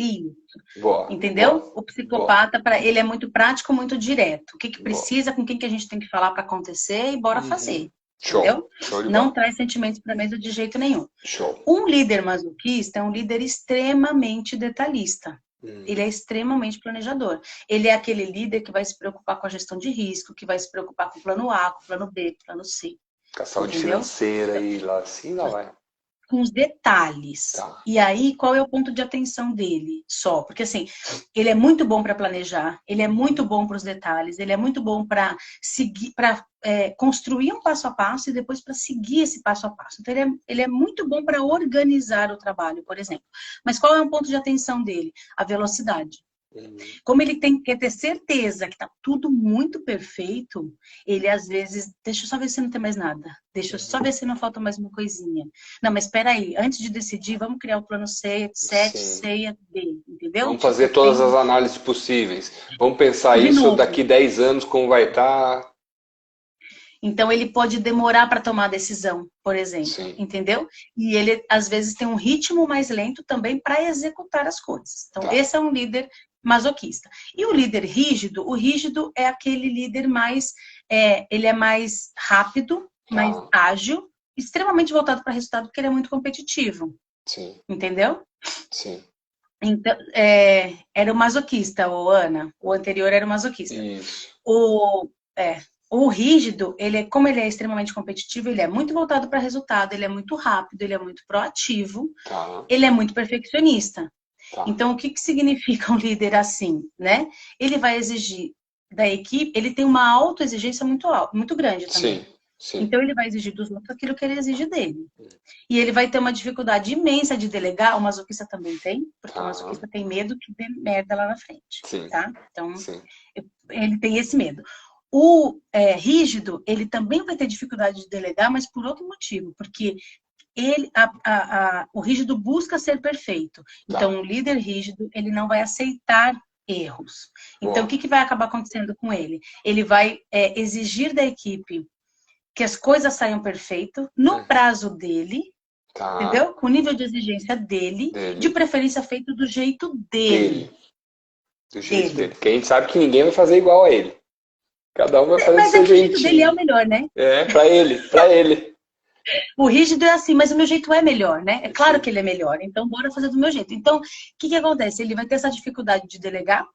Boa. Entendeu? Boa. O psicopata, ele é muito prático, muito direto. O que precisa, Boa. com quem que a gente tem que falar para acontecer e bora fazer. Show. Entendeu? Show de Não bola. traz sentimentos para a mesa de jeito nenhum. Show. Um líder masoquista é um líder extremamente detalhista. Ele é extremamente planejador. Ele é aquele líder que vai se preocupar com a gestão de risco, que vai se preocupar com o plano A, com o plano B, com o plano C. Com a saúde financeira e lá assim, não vai. Com os detalhes. Tá. E aí, qual é o ponto de atenção dele? Só. Porque, assim, ele é muito bom para planejar, ele é muito bom para os detalhes, ele é muito bom para seguir, para construir um passo a passo e depois para seguir esse passo a passo. Então, ele é muito bom para organizar o trabalho, por exemplo. Mas qual é o ponto de atenção dele? A velocidade. Como ele tem que ter certeza que tá tudo muito perfeito, ele às vezes, deixa eu só ver se não tem mais nada. Deixa eu só ver se não falta mais uma coisinha. Não, mas espera aí, antes de decidir, vamos criar o plano C, 7, C e D, entendeu? Vamos fazer todas as análises possíveis. Vamos pensar isso daqui 10 anos, como vai estar. Então, ele pode demorar para tomar a decisão, por exemplo, entendeu? E ele, às vezes, tem um ritmo mais lento também para executar as coisas. Então, esse é um líder masoquista. E o líder rígido, o rígido é aquele líder mais, ele é mais rápido, mais ágil, extremamente voltado para resultado, porque ele é muito competitivo. Sim. Entendeu? Sim. Então, era o masoquista, Ana. O anterior era o masoquista. Isso. O rígido, como ele é extremamente competitivo, ele é muito voltado para resultado, ele é muito rápido, ele é muito proativo, Tá, ele é muito perfeccionista. tá. Então, o que significa um líder assim, né? Ele vai exigir da equipe, ele tem uma autoexigência muito alta, muito grande Sim, também. sim. Então, ele vai exigir dos outros aquilo que ele exige dele. E ele vai ter uma dificuldade imensa de delegar, o masoquista também tem, porque o Tá, masoquista tem medo que dê merda lá na frente, sim, tá? Então, sim. ele tem esse medo. O rígido, ele também vai ter dificuldade de delegar, mas por outro motivo, porque o rígido busca ser perfeito. Tá, Então, o líder rígido, ele não vai aceitar erros. Então, o boa. que vai acabar acontecendo com ele? Ele vai exigir da equipe que as coisas saiam perfeito, no Uhum. prazo dele, Tá, entendeu? Com o nível de exigência dele, de dele, preferência feito do jeito dele, dele. do jeito dele. Dele. Porque a gente sabe que ninguém vai fazer igual a ele. Cada um vai fazer do Mas seu é que o jeito dele é o jeitinho. melhor, né? É, pra ele, pra ele. O rígido é assim, mas o meu jeito é melhor, né? É claro Sim. que ele é melhor, então bora fazer do meu jeito. Então, o que acontece? Ele vai ter essa dificuldade de delegar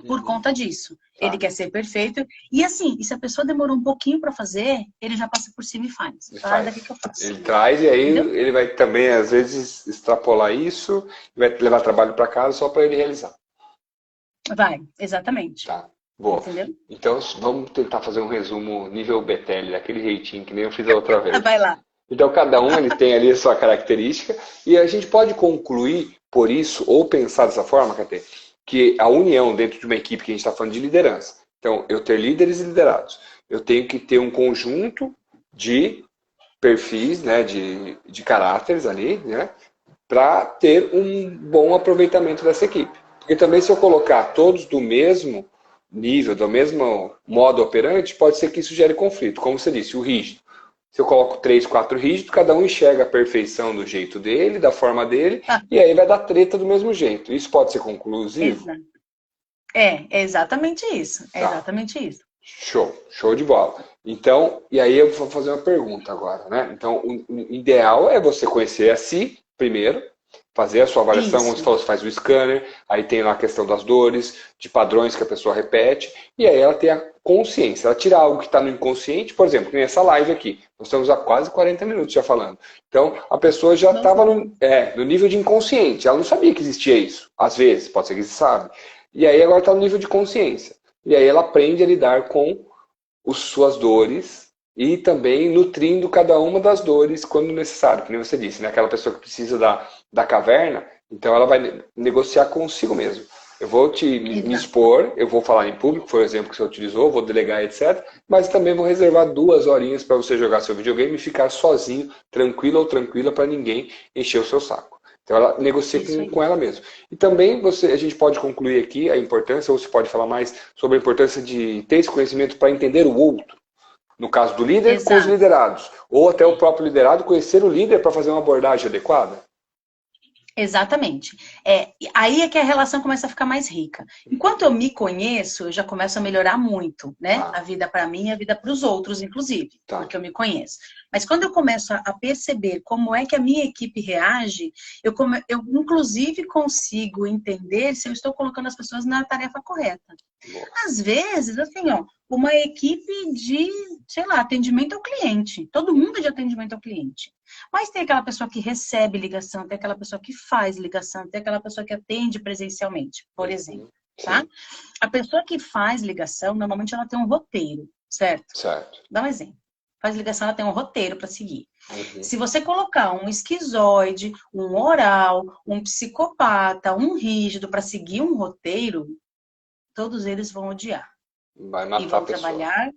por Uhum. conta disso. Ele Tá. quer ser perfeito. E assim, e se a pessoa demorou um pouquinho para fazer, ele já passa por cima e faz. Ele Fala, daqui faz. que eu faço. Ele traz e aí Entendeu? ele vai também, às vezes, extrapolar isso e vai levar trabalho para casa só para ele realizar. Vai, exatamente. Tá. Boa. Entendeu? Então, vamos tentar fazer um resumo nível Betelli, daquele jeitinho que nem eu fiz a outra vez. Vai lá. Então, cada um ele tem ali a sua característica e a gente pode concluir por isso, ou pensar dessa forma, Catê, que a união dentro de uma equipe que a gente está falando de liderança. Então, eu ter líderes e liderados. Eu tenho que ter um conjunto de perfis, né, de caráteres ali, né, para ter um bom aproveitamento dessa equipe. Porque também se eu colocar todos do mesmo nível, do mesmo modo operante, pode ser que isso gere conflito. Como você disse, o rígido. Se eu coloco 3, 4 rígidos, cada um enxerga a perfeição do jeito dele, da forma dele, Ah, e aí vai dar treta do mesmo jeito. Isso pode ser conclusivo? exato. É exatamente isso. É Tá. exatamente isso. Show, show de bola. Então, e aí eu vou fazer uma pergunta agora, né? Então, o ideal é você conhecer a si primeiro, fazer a sua avaliação, como você Isso. falou, você faz o scanner, aí tem lá a questão das dores, de padrões que a pessoa repete, e aí ela tem a consciência, ela tira algo que está no inconsciente, por exemplo, que nessa live aqui, nós estamos há quase 40 minutos já falando. Então, a pessoa já Nossa. estava no nível de inconsciente, ela não sabia que existia isso, às vezes, pode ser que você sabe. E aí agora está no nível de consciência. E aí ela aprende a lidar com as suas dores e também nutrindo cada uma das dores quando necessário, como você disse, né? Aquela pessoa que precisa da caverna, então ela vai negociar consigo mesmo. Eu vou me Exato. expor, eu vou falar em público, foi o exemplo que você utilizou, vou delegar, etc. Mas também vou reservar 2 horinhas para você jogar seu videogame e ficar sozinho, tranquilo ou tranquila, para ninguém encher o seu saco. Então ela negocia Isso com aí. ela mesma. E também a gente pode concluir aqui a importância, ou você pode falar mais sobre a importância de ter esse conhecimento para entender o outro. No caso do líder, com os Exato. liderados. Ou até o próprio liderado conhecer o líder para fazer uma abordagem adequada. Exatamente. Aí é que a relação começa a ficar mais rica. Enquanto eu me conheço, eu já começo a melhorar muito, né? A Tá, vida para mim e a vida para os outros, inclusive, tá. porque eu me conheço. Mas quando eu começo a perceber como é que a minha equipe reage, eu inclusive consigo entender se eu estou colocando as pessoas na tarefa correta. Boa. Às vezes, assim, ó, uma equipe de, sei lá, atendimento ao cliente. Todo mundo é de atendimento ao cliente. Mas tem aquela pessoa que recebe ligação, tem aquela pessoa que faz ligação, tem aquela pessoa que atende presencialmente, por exemplo, Uhum. tá? Sim, A pessoa que faz ligação, normalmente ela tem um roteiro, certo? certo. Dá um exemplo. Faz ligação, ela tem um roteiro para seguir. Uhum. Se você colocar um esquizoide, um oral, um psicopata, um rígido para seguir um roteiro, todos eles vão odiar Vai e matar a vão pessoa. trabalhar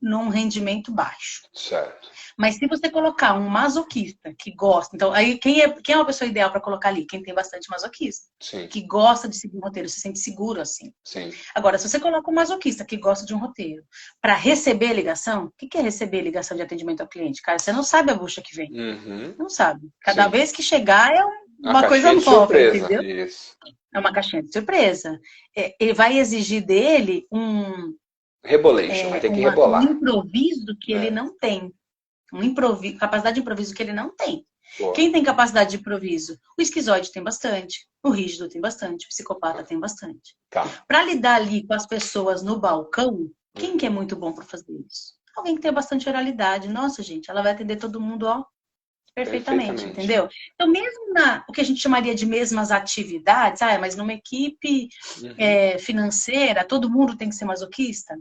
num rendimento baixo. Certo. Mas se você colocar um masoquista que gosta, então aí quem é uma pessoa ideal para colocar ali? Quem tem bastante masoquista, Sim, que gosta de seguir um roteiro, se sente seguro assim. sim. Agora, se você coloca um masoquista que gosta de um roteiro para receber ligação, o que é receber ligação de atendimento ao cliente? Cara, você não sabe a bucha que vem. Uhum. Não sabe. Cada Sim. vez que chegar é A uma coisa caixinha de nova, surpresa. entendeu? Isso. É uma caixinha de surpresa. Ele vai exigir dele Rebolation. Vai ter que um rebolar. improviso que ele É. não tem. Capacidade de improviso que ele não tem. Boa. Quem tem capacidade de improviso? O esquizoide tem bastante, o rígido tem bastante, o psicopata tem bastante. Tá. Para lidar ali com as pessoas no balcão, Quem que é muito bom para fazer isso? Alguém que tem bastante oralidade. Nossa, gente, ela vai atender todo mundo, ó, perfeitamente, entendeu? Então, mesmo o que a gente chamaria de mesmas atividades, mas numa equipe financeira, todo mundo tem que ser masoquista?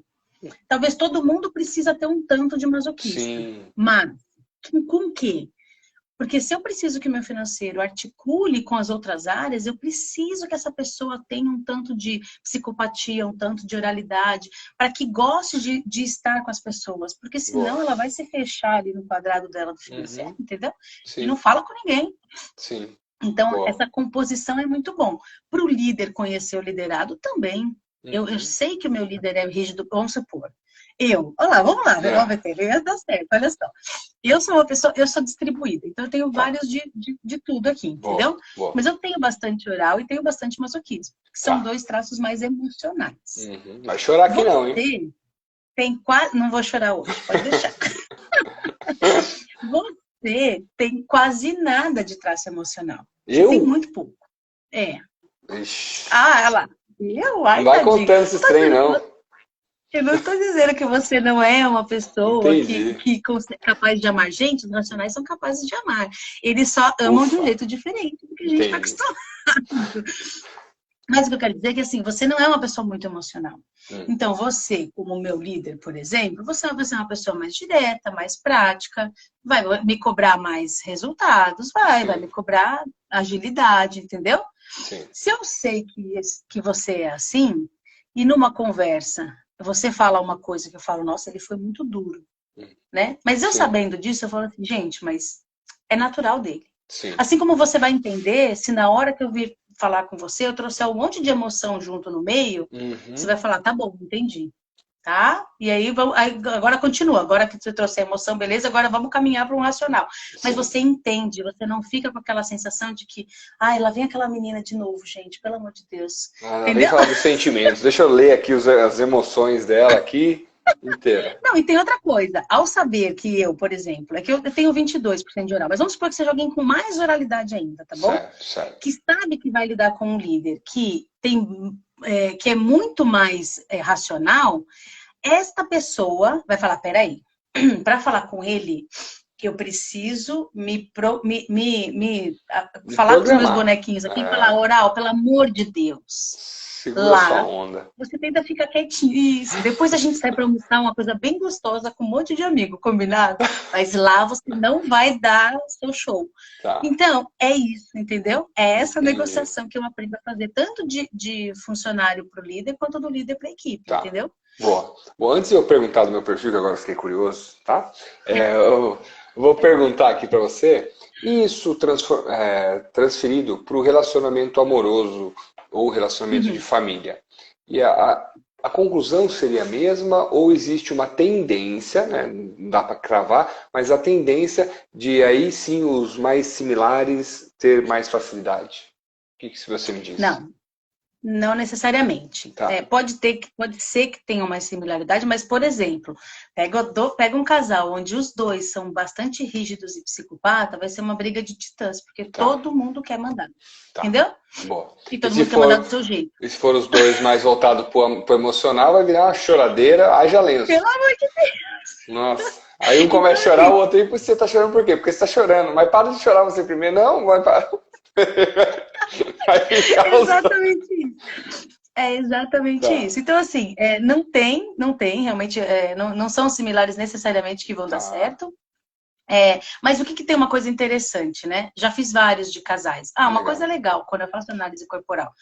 Talvez todo mundo precisa ter um tanto de masoquista. Sim. Mas, com o quê? Porque se eu preciso que o meu financeiro articule com as outras áreas, eu preciso que essa pessoa tenha um tanto de psicopatia, um tanto de oralidade, para que goste de estar com as pessoas. Porque senão ela vai se fechar ali no quadrado dela do financeiro, entendeu? Sim. E não fala com ninguém. Sim. Então, essa composição é muito bom. Para o líder conhecer o liderado também. Eu sei que o meu líder é rígido, vamos supor. Vamos lá, vamos ver, dá certo, olha só. Eu sou uma pessoa, eu sou distribuída, então eu tenho vários de tudo aqui, entendeu? Boa. Mas eu tenho bastante oral e tenho bastante masoquismo, que são dois traços mais emocionais. Vai chorar aqui não, hein? Tem quase, não vou chorar hoje, pode deixar. Você tem quase nada de traço emocional. Você tem muito pouco. Ixi. Olha lá. Não vai contando esses trem, não. Eu não estou dizendo que você não é uma pessoa que é capaz de amar. Gente, os racionais são capazes de amar. Eles só amam de um jeito diferente do que a gente está acostumado. Mas o que eu quero dizer é que assim, você não é uma pessoa muito emocional. Então, você, como meu líder, por exemplo, você vai ser uma pessoa mais direta, mais prática, vai me cobrar mais resultados, vai me cobrar agilidade, entendeu? Sim. Se eu sei que você é assim, e numa conversa você fala uma coisa que eu falo, nossa, ele foi muito duro, né? Mas eu sabendo disso, eu falo assim, gente, mas é natural dele. Sim. Assim como você vai entender, se na hora que eu vir falar com você, eu trouxer um monte de emoção junto no meio, você vai falar, tá bom, entendi. Tá? E aí, agora continua. Agora que você trouxe a emoção, beleza, agora vamos caminhar para um racional. Mas você entende, você não fica com aquela sensação de que, lá vem aquela menina de novo, gente, pelo amor de Deus. Nem falar dos sentimentos. Deixa eu ler aqui as emoções dela aqui inteira. Não, e tem outra coisa. Ao saber que eu, por exemplo, é que eu tenho 22% de oral, mas vamos supor que seja alguém com mais oralidade ainda, tá bom? Certo. Que sabe que vai lidar com um líder que que é muito mais racional, esta pessoa vai falar, peraí, para falar com ele, eu preciso falar com os meus bonequinhos aqui e falar, oral, pelo amor de Deus. Segura sua onda. Você tenta ficar quietinho. Isso. Depois a gente sai para almoçar, uma coisa bem gostosa, com um monte de amigo, combinado? Mas lá você não vai dar o seu show. Tá. Então, é isso, entendeu? É essa negociação que eu aprendo a fazer, tanto de funcionário para o líder, quanto do líder para a equipe, entendeu? Boa. Bom, antes de eu perguntar do meu perfil, que agora eu fiquei curioso, tá? Eu vou perguntar aqui para você, isso transferido para o relacionamento amoroso ou relacionamento de família. E a conclusão seria a mesma ou existe uma tendência, né, não dá para cravar, mas a tendência de aí sim os mais similares ter mais facilidade? O que você me diz? Não necessariamente. Tá. Pode ser que tenha uma similaridade, mas, por exemplo, pega um casal onde os dois são bastante rígidos e psicopata, vai ser uma briga de titãs, porque todo mundo quer mandar. Entendeu? Boa. E todo mundo quer mandar do seu jeito. E se for os dois mais voltados pro emocional, vai virar uma choradeira, haja lenço. Pelo amor de Deus! Nossa. Aí um começa a chorar, o outro, e você tá chorando por quê? Porque você tá chorando. Mas para de chorar você primeiro. Não, vai para. Exatamente isso. É exatamente isso. Então, assim, não tem, realmente, não são similares necessariamente que vão dar certo. Mas o que tem uma coisa interessante, né? Já fiz vários de casais. Uma coisa legal, quando eu faço análise corporal.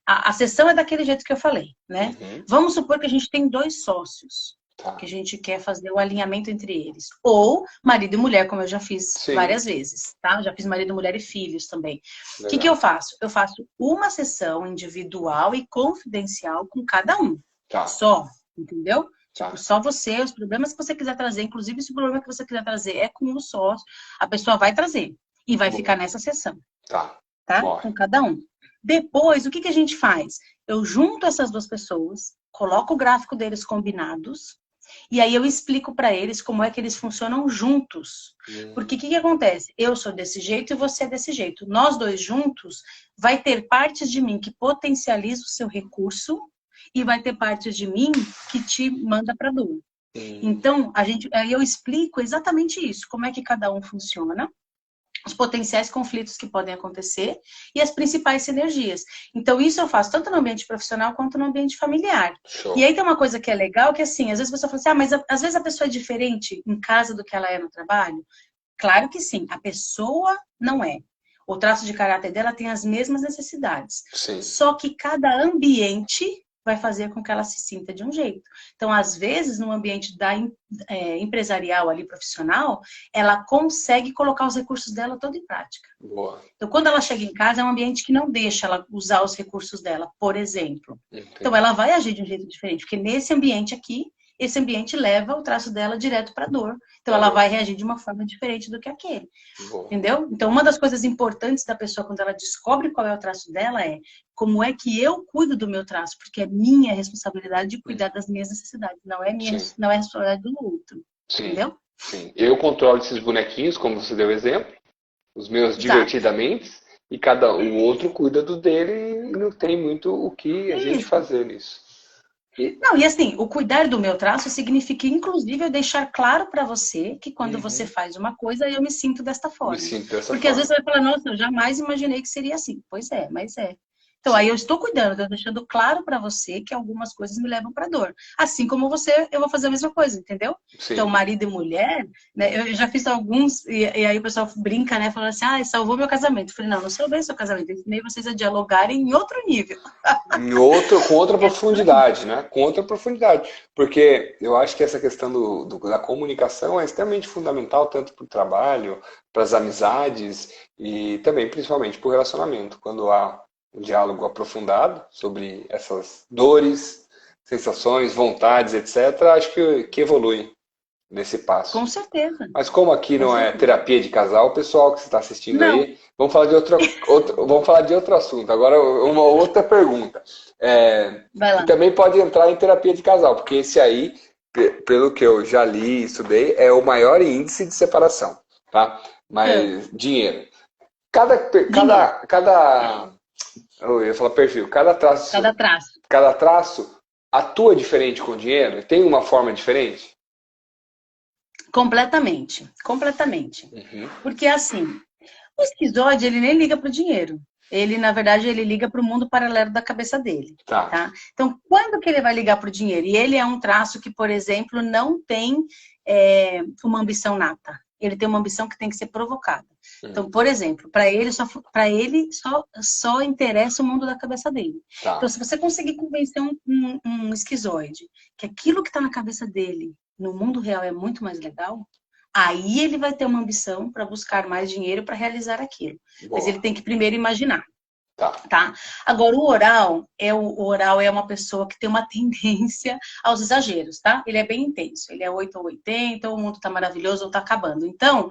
A sessão é daquele jeito que eu falei, né? Vamos supor que a gente tem 2 sócios. Que a gente quer fazer o alinhamento entre eles. Ou marido e mulher, como eu já fiz várias vezes, tá? Já fiz marido, mulher e filhos também. O que eu faço? Eu faço uma sessão individual e confidencial com cada um. Só, entendeu? Tipo, só você, os problemas que você quiser trazer, inclusive se o problema que você quiser trazer é com o sócio, a pessoa vai trazer e vai ficar nessa sessão. Tá? Com cada um. Depois, o que a gente faz? Eu junto essas 2 pessoas, coloco o gráfico deles combinados, e aí eu explico para eles como é que eles funcionam juntos. Porque o que acontece? Eu sou desse jeito e você é desse jeito. Nós 2 juntos vai ter partes de mim que potencializam o seu recurso e vai ter partes de mim que te manda para dor. Então, aí eu explico exatamente isso, como é que cada um funciona, os potenciais conflitos que podem acontecer e as principais sinergias. Então, isso eu faço tanto no ambiente profissional quanto no ambiente familiar. Show. E aí tem uma coisa que é legal, que assim, às vezes você fala assim, mas às vezes a pessoa é diferente em casa do que ela é no trabalho. Claro que sim, a pessoa não é. O traço de caráter dela tem as mesmas necessidades. Sim. Só que cada ambiente vai fazer com que ela se sinta de um jeito. Então, às vezes, no ambiente empresarial ali, profissional, ela consegue colocar os recursos dela todo em prática. Boa. Então, quando ela chega em casa, é um ambiente que não deixa ela usar os recursos dela, por exemplo. Entendi. Então, ela vai agir de um jeito diferente, porque nesse ambiente aqui, esse ambiente leva o traço dela direto para a dor. Então, ela vai reagir de uma forma diferente do que aquele. Boa. Entendeu? Então, uma das coisas importantes da pessoa, quando ela descobre qual é o traço dela, é como é que eu cuido do meu traço, porque é minha responsabilidade de cuidar das minhas necessidades, não é não é a responsabilidade do outro. Sim. Entendeu? Sim. Eu controlo esses bonequinhos, como você deu exemplo, os meus Exato. divertidamente, e o outro cuida do dele e não tem muito o que a gente fazer nisso. Não, e assim, o cuidar do meu traço significa, inclusive, eu deixar claro para você que quando você faz uma coisa, eu me sinto desta forma. Porque às vezes você vai falar, nossa, eu jamais imaginei que seria assim. Pois é, mas é. Então, aí eu estou cuidando, estou deixando claro para você que algumas coisas me levam para dor. Assim como você, eu vou fazer a mesma coisa, entendeu? Sim. Então, marido e mulher, né, eu já fiz alguns, e aí o pessoal brinca, né? Falando assim, salvou meu casamento. Eu falei, não salvei seu casamento. Eu ensinei vocês a dialogarem em outro nível. Com outra profundidade, né? Com outra profundidade. Porque eu acho que essa questão da comunicação é extremamente fundamental, tanto para o trabalho, para as amizades e também, principalmente, para o relacionamento. Quando há um diálogo aprofundado sobre essas dores, sensações, vontades, etc., acho que evolui nesse passo. Com certeza. Mas como aqui não é terapia de casal, o pessoal que você está assistindo aí, vamos falar de outro assunto. Agora, uma outra pergunta. Que também pode entrar em terapia de casal, porque esse aí, pelo que eu já li e estudei, é o maior índice de separação, tá? Mas dinheiro. Eu ia falar perfil. Cada traço atua diferente com dinheiro? Tem uma forma diferente? Completamente. Porque assim, o esquizoide, ele nem liga para o dinheiro. Ele, na verdade, ele liga para o mundo paralelo da cabeça dele. Tá? Então, quando que ele vai ligar para o dinheiro? E ele é um traço que, por exemplo, não tem uma ambição nata. Ele tem uma ambição que tem que ser provocada. Então, por exemplo, para ele só interessa o mundo da cabeça dele. Tá. Então, se você conseguir convencer um esquizoide que aquilo que está na cabeça dele no mundo real é muito mais legal, aí ele vai ter uma ambição para buscar mais dinheiro para realizar aquilo. Boa. Mas ele tem que primeiro imaginar. Tá? Agora, o oral é uma pessoa que tem uma tendência aos exageros, tá? Ele é bem intenso. Ele é 8 ou 80, o mundo tá maravilhoso ou tá acabando. Então,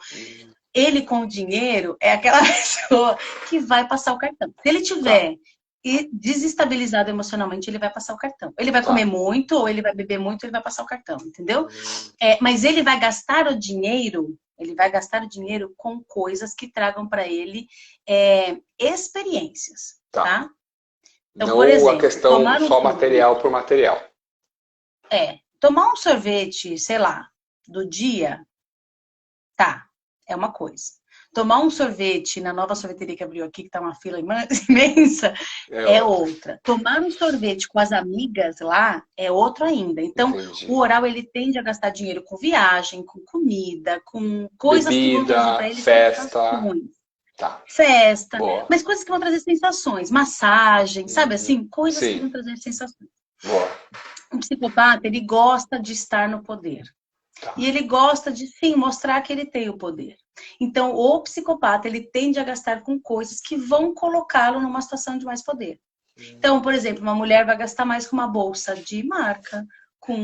ele com o dinheiro é aquela pessoa que vai passar o cartão. Se ele tiver desestabilizado emocionalmente, ele vai passar o cartão. Ele vai comer muito, ou ele vai beber muito, ele vai passar o cartão, entendeu? Mas ele vai gastar o dinheiro com coisas que tragam para ele experiências, tá? Então, não por exemplo, a questão só material por material. Tomar um sorvete, sei lá, do dia, é uma coisa. Tomar um sorvete na nova sorveteria que abriu aqui, que tá uma fila imensa, é outra. Tomar um sorvete com as amigas lá é outro ainda. Então, Entendi. O oral, ele tende a gastar dinheiro com viagem, com comida, com coisas que vão trazer para ele sensações. Festa. Boa. Mas coisas que vão trazer sensações. Massagem, sabe assim? Coisas que vão trazer sensações. Boa. Um psicopata, ele gosta de estar no poder. E ele gosta de, sim, mostrar que ele tem o poder. Então, o psicopata, ele tende a gastar com coisas que vão colocá-lo numa situação de mais poder. Então, por exemplo, uma mulher vai gastar mais com uma bolsa de marca, com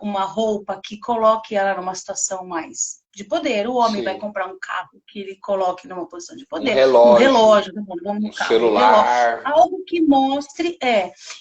uma roupa que coloque ela numa situação mais de poder. O homem vai Sim. comprar um carro que ele coloque numa posição de Um poder. relógio. Um relógio, vamos no Um carro. Um relógio, celular. algo que mostre,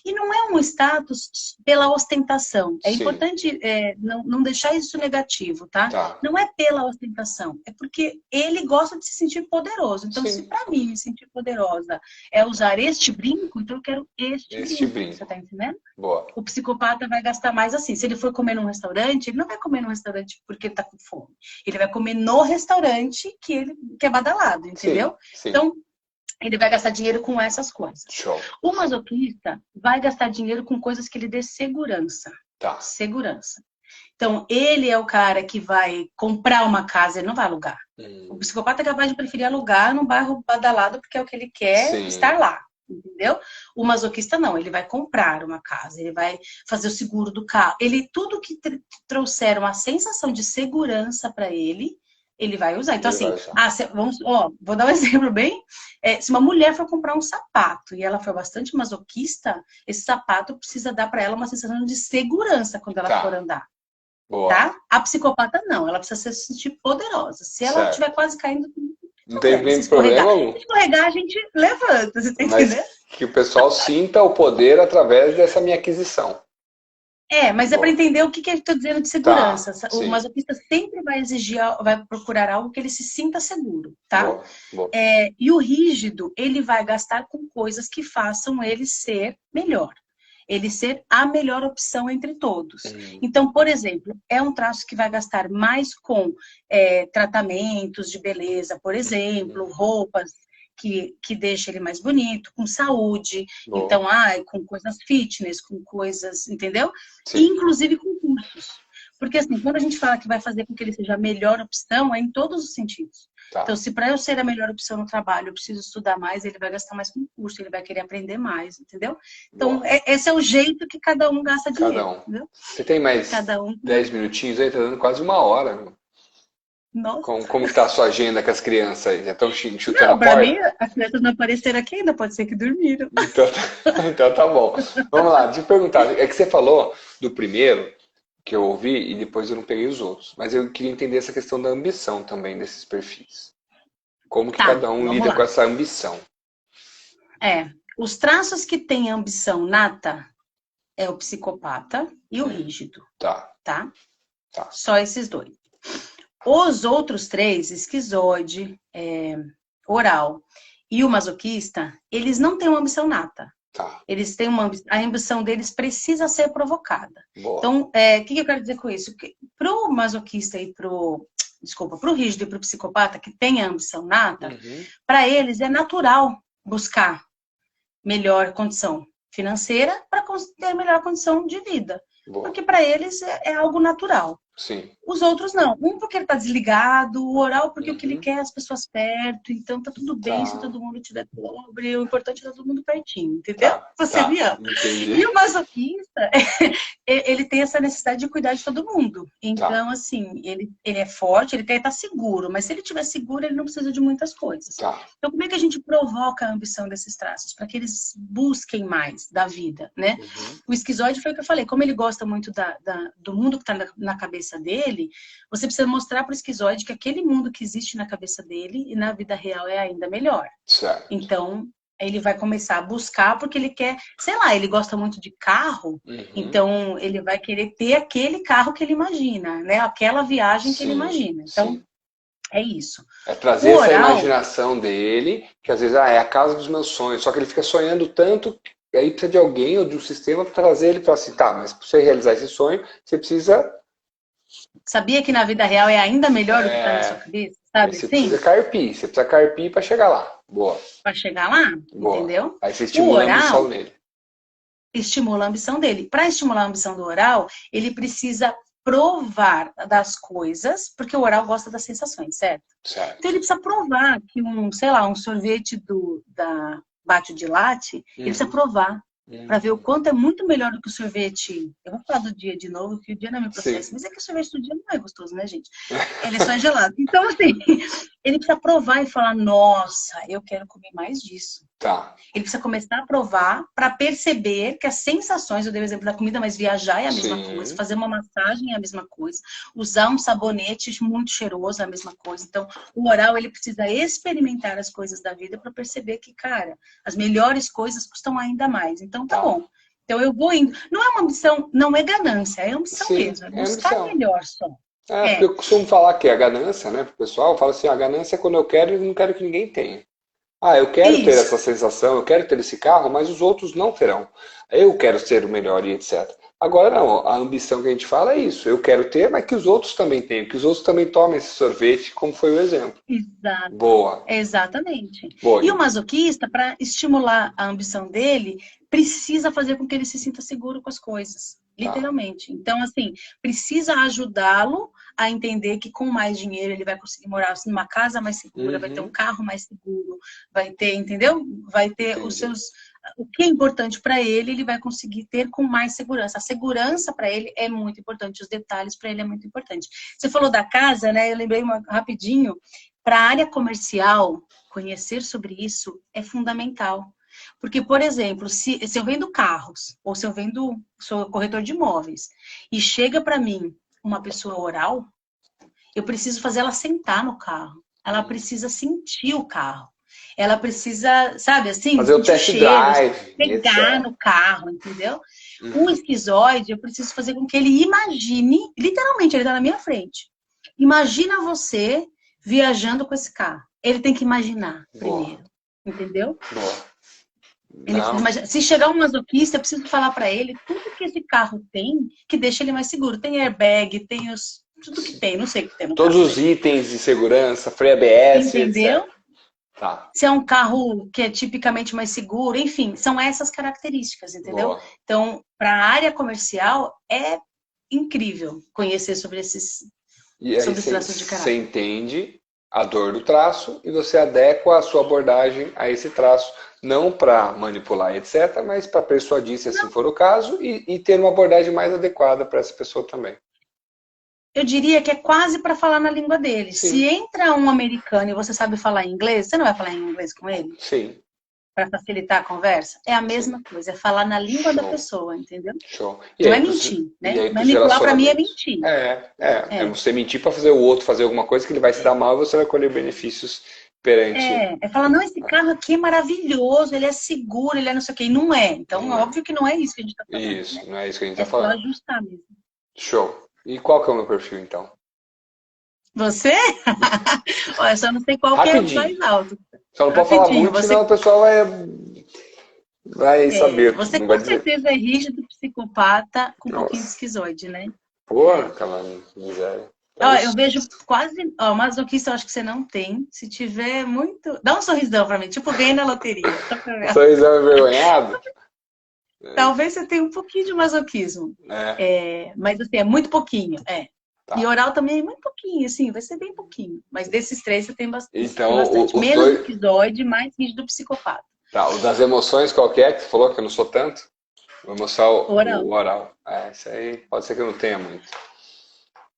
e não é um status pela ostentação. É Sim. importante não deixar isso negativo, tá? Tá. Não é pela ostentação, é porque ele gosta de se sentir poderoso. Então, Sim. se para mim me sentir poderosa é usar este brinco, então eu quero este Este brinco. brinco. Você tá entendendo? Boa. O psicopata vai gastar mais assim. Se ele for comer num restaurante, ele não vai comer num restaurante porque ele tá com fome. Ele vai comer no restaurante que é badalado, entendeu? Sim. Então, ele vai gastar dinheiro com essas coisas. Show. O masoquista vai gastar dinheiro com coisas que lhe dê segurança. Tá. Segurança. Então, ele é o cara que vai comprar uma casa, ele não vai alugar. O psicopata é capaz de preferir alugar num bairro badalado porque é o que ele quer estar lá. Entendeu? O masoquista não, ele vai comprar uma casa, ele vai fazer o seguro do carro. Tudo que trouxer uma sensação de segurança para ele vai usar. Então, assim, vou dar um exemplo bem. Se uma mulher for comprar um sapato e ela for bastante masoquista, esse sapato precisa dar para ela uma sensação de segurança quando ela for andar. Boa. Tá? A psicopata não, ela precisa se sentir poderosa. Se ela estiver quase caindo, não tem nem problema algum. Se escorregar, a gente levanta, você tá entendendo? Que o pessoal sinta o poder através dessa minha aquisição. Mas é para entender o que eu estou dizendo de segurança. Tá, o masoquista sempre vai exigir, vai procurar algo que ele se sinta seguro, tá? Boa. E o rígido, ele vai gastar com coisas que façam ele ser melhor. Ele ser a melhor opção entre todos. Então, por exemplo, é um traço que vai gastar mais com tratamentos de beleza, por exemplo, roupas que deixam ele mais bonito, com saúde, então, com coisas fitness, com coisas, entendeu? Sim. E, inclusive, com cursos. Porque, assim, quando a gente fala que vai fazer com que ele seja a melhor opção, é em todos os sentidos. Tá. Então, se para eu ser a melhor opção no trabalho, eu preciso estudar mais, ele vai gastar mais com curso, ele vai querer aprender mais, entendeu? Então, esse é o jeito que cada um gasta dinheiro. Entendeu? Você tem mais 10 minutinhos aí? Tá dando quase 1 hora. Nossa. Como está a sua agenda com as crianças aí? Já estão chutando a porta? Para mim, as crianças não apareceram aqui ainda, pode ser que dormiram. Então tá bom. Vamos lá, deixa eu perguntar. É que você falou do primeiro, que eu ouvi, e depois eu não peguei os outros. Mas eu queria entender essa questão da ambição também desses perfis. Como que cada um lida com essa ambição? Os traços que têm ambição nata é o psicopata e o rígido. Tá? Só esses dois. Os outros 3, esquizoide, oral e o masoquista, eles não têm uma ambição nata. Eles têm a ambição deles precisa ser provocada. Boa. Então, o que eu quero dizer com isso? Para o masoquista e para o rígido e para o psicopata, que tem a ambição nata, para eles é natural buscar melhor condição financeira para ter melhor condição de vida. Boa. Porque para eles é algo natural. Sim. Os outros não. Um porque ele tá desligado, o oral porque o que ele quer é as pessoas perto, então tá tudo bem se todo mundo tiver pobre, o importante é todo mundo pertinho, entendeu? Você me ama. Entendi. E o masoquista, ele tem essa necessidade de cuidar de todo mundo. Então, assim, ele é forte, ele quer estar seguro, mas se ele estiver seguro, ele não precisa de muitas coisas. Então, como é que a gente provoca a ambição desses traços? Para que eles busquem mais da vida, né? O esquizoide foi o que eu falei, como ele gosta muito do mundo que tá na cabeça dele, você precisa mostrar para o esquizoide que aquele mundo que existe na cabeça dele e na vida real é ainda melhor. Certo. Então, ele vai começar a buscar porque ele quer, sei lá, ele gosta muito de carro, então ele vai querer ter aquele carro que ele imagina, né? Aquela viagem que ele imagina. Então, é isso. É trazer essa imaginação dele, que às vezes é a casa dos meus sonhos, só que ele fica sonhando tanto, e aí precisa de alguém ou de um sistema para trazer ele para assim, mas para você realizar esse sonho, você precisa... Sabia que na vida real é ainda melhor do que está na sua cabeça? Sabe? Você precisa carpir para chegar lá. Boa. Para chegar lá, entendeu? Aí você estimula a ambição dele. Estimula a ambição dele. Para estimular a ambição do oral, ele precisa provar das coisas, porque o oral gosta das sensações, certo? Então ele precisa provar que um sorvete da Bate de Latte, ele precisa provar. Para ver o quanto é muito melhor do que o sorvete. Eu vou falar do dia de novo, que o dia não me processa. Mas é que o sorvete do dia não é gostoso, né, gente? Ele é só gelado. Então, assim, ele precisa provar e falar, nossa, eu quero comer mais disso. Tá. Ele precisa começar a provar para perceber que as sensações, eu dei o exemplo da comida, mas viajar é a mesma coisa, fazer uma massagem é a mesma coisa, usar um sabonete muito cheiroso é a mesma coisa. Então, o oral, ele precisa experimentar as coisas da vida para perceber que, cara, as melhores coisas custam ainda mais. Então, tá bom. Então, eu vou indo. Não é uma ambição, não é ganância, é ambição mesmo, é buscar melhor só. Porque eu costumo falar que a ganância, né, pro pessoal, eu falo assim, a ganância é quando eu quero e não quero que ninguém tenha. Eu quero ter essa sensação, eu quero ter esse carro, mas os outros não terão. Eu quero ser o melhor e etc. Agora não, a ambição que a gente fala é isso. Eu quero ter, mas que os outros também tenham, que os outros também tomem esse sorvete, como foi o exemplo. Exato. Boa. Exatamente. Boa. E o masoquista, para estimular a ambição dele, precisa fazer com que ele se sinta seguro com as coisas. Literalmente. Então, assim, precisa ajudá-lo a entender que com mais dinheiro ele vai conseguir morar numa casa mais segura, vai ter um carro mais seguro, vai ter, entendeu? Vai ter os seus... O que é importante para ele, ele vai conseguir ter com mais segurança. A segurança para ele é muito importante, os detalhes para ele é muito importante. Você falou da casa, né? Eu lembrei rapidinho. Para a área comercial, conhecer sobre isso é fundamental. Porque, por exemplo, se eu vendo carros, ou se eu sou corretor de imóveis, e chega para mim uma pessoa oral, eu preciso fazer ela sentar no carro. Ela precisa sentir o carro. Ela precisa, sabe assim, fazer o test drive, pegar no carro, entendeu? O esquizoide, eu preciso fazer com que ele imagine, literalmente, ele está na minha frente. Imagina você viajando com esse carro. Ele tem que imaginar primeiro, entendeu? Ele precisa imaginar. Se chegar um masoquista, eu preciso falar para ele tudo que esse carro tem que deixa ele mais seguro. Tem airbag, tem tudo que tem, não sei o que tem no todos carro, os itens de segurança, freio ABS, entendeu? etc. Tá. Se é um carro que é tipicamente mais seguro, enfim, são essas características, entendeu? Boa. Então, para a área comercial, é incrível conhecer sobre sobre os traços de caráter. Você entende a dor do traço e você adequa a sua abordagem a esse traço, não para manipular, etc., mas para persuadir, se assim for o caso, e ter uma abordagem mais adequada para essa pessoa também. Eu diria que é quase para falar na língua dele. Sim. Se entra um americano e você sabe falar inglês, você não vai falar em inglês com ele? Sim. Para facilitar a conversa? É a mesma coisa, é falar na língua da pessoa, entendeu? Show. Não é mentir, né? Manipular para mim é mentir. É você mentir para fazer o outro fazer alguma coisa que ele vai se dar mal e você vai colher benefícios perante... É falar, não, esse carro aqui é maravilhoso, ele é seguro, ele é não sei o quê. E não é. Então, óbvio que não é isso que a gente está falando. Isso, né? não é isso que a gente está falando. É só ajustar mesmo. Show. E qual que é o meu perfil, então? Você? Olha, só não sei qual que é o mais alto. Só não pode falar muito, senão o pessoal vai saber. Você com certeza é rígido, psicopata, com um pouquinho de esquizoide, né? Pô, aquela miséria. Eu vejo quase... masoquista eu acho que você não tem. Se tiver muito... Dá um sorrisão pra mim, tipo ganha na loteria. Sorrisão envergonhado? Talvez você tenha um pouquinho de masoquismo. Mas assim, é muito pouquinho, Tá. E oral também é muito pouquinho, assim, vai ser bem pouquinho. Mas desses três você tem bastante. Então, menos esquizoide, mais rígido psicopata. Tá, o das emoções qualquer, que você falou que eu não sou tanto? O emocional, o oral. Isso aí pode ser que eu não tenha muito.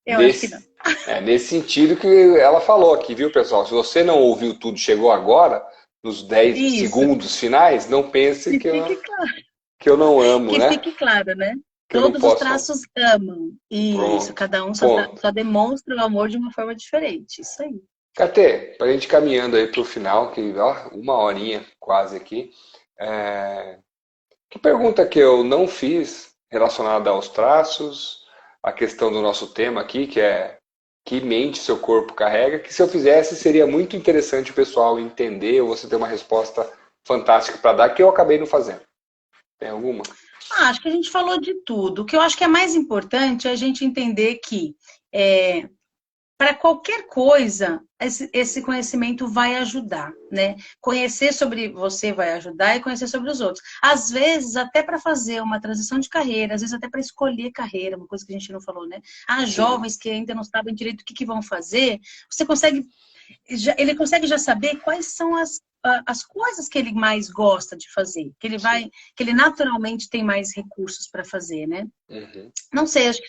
Eu acho que não. Nesse sentido que ela falou aqui, viu, pessoal? Se você não ouviu tudo, chegou agora, nos 10 segundos finais, não pense que eu não amo, né? Que fique claro, né? Todos os traços amam. Isso, cada um só demonstra o amor de uma forma diferente. Isso aí. Catê, pra gente caminhando aí pro final, que uma horinha quase aqui. Que pergunta que eu não fiz relacionada aos traços, a questão do nosso tema aqui, que é que mente seu corpo carrega, que se eu fizesse seria muito interessante o pessoal entender, ou você ter uma resposta fantástica para dar, que eu acabei não fazendo. Tem alguma? Acho que a gente falou de tudo. O que eu acho que é mais importante é a gente entender que para qualquer coisa, esse conhecimento vai ajudar, né? Conhecer sobre você vai ajudar e conhecer sobre os outros. Às vezes, até para fazer uma transição de carreira, às vezes até para escolher carreira, uma coisa que a gente não falou, né? Jovens que ainda não sabem direito o que vão fazer, ele consegue já saber quais são as as coisas que ele mais gosta de fazer, que ele naturalmente tem mais recursos para fazer, né? Uhum. Não sei, acho que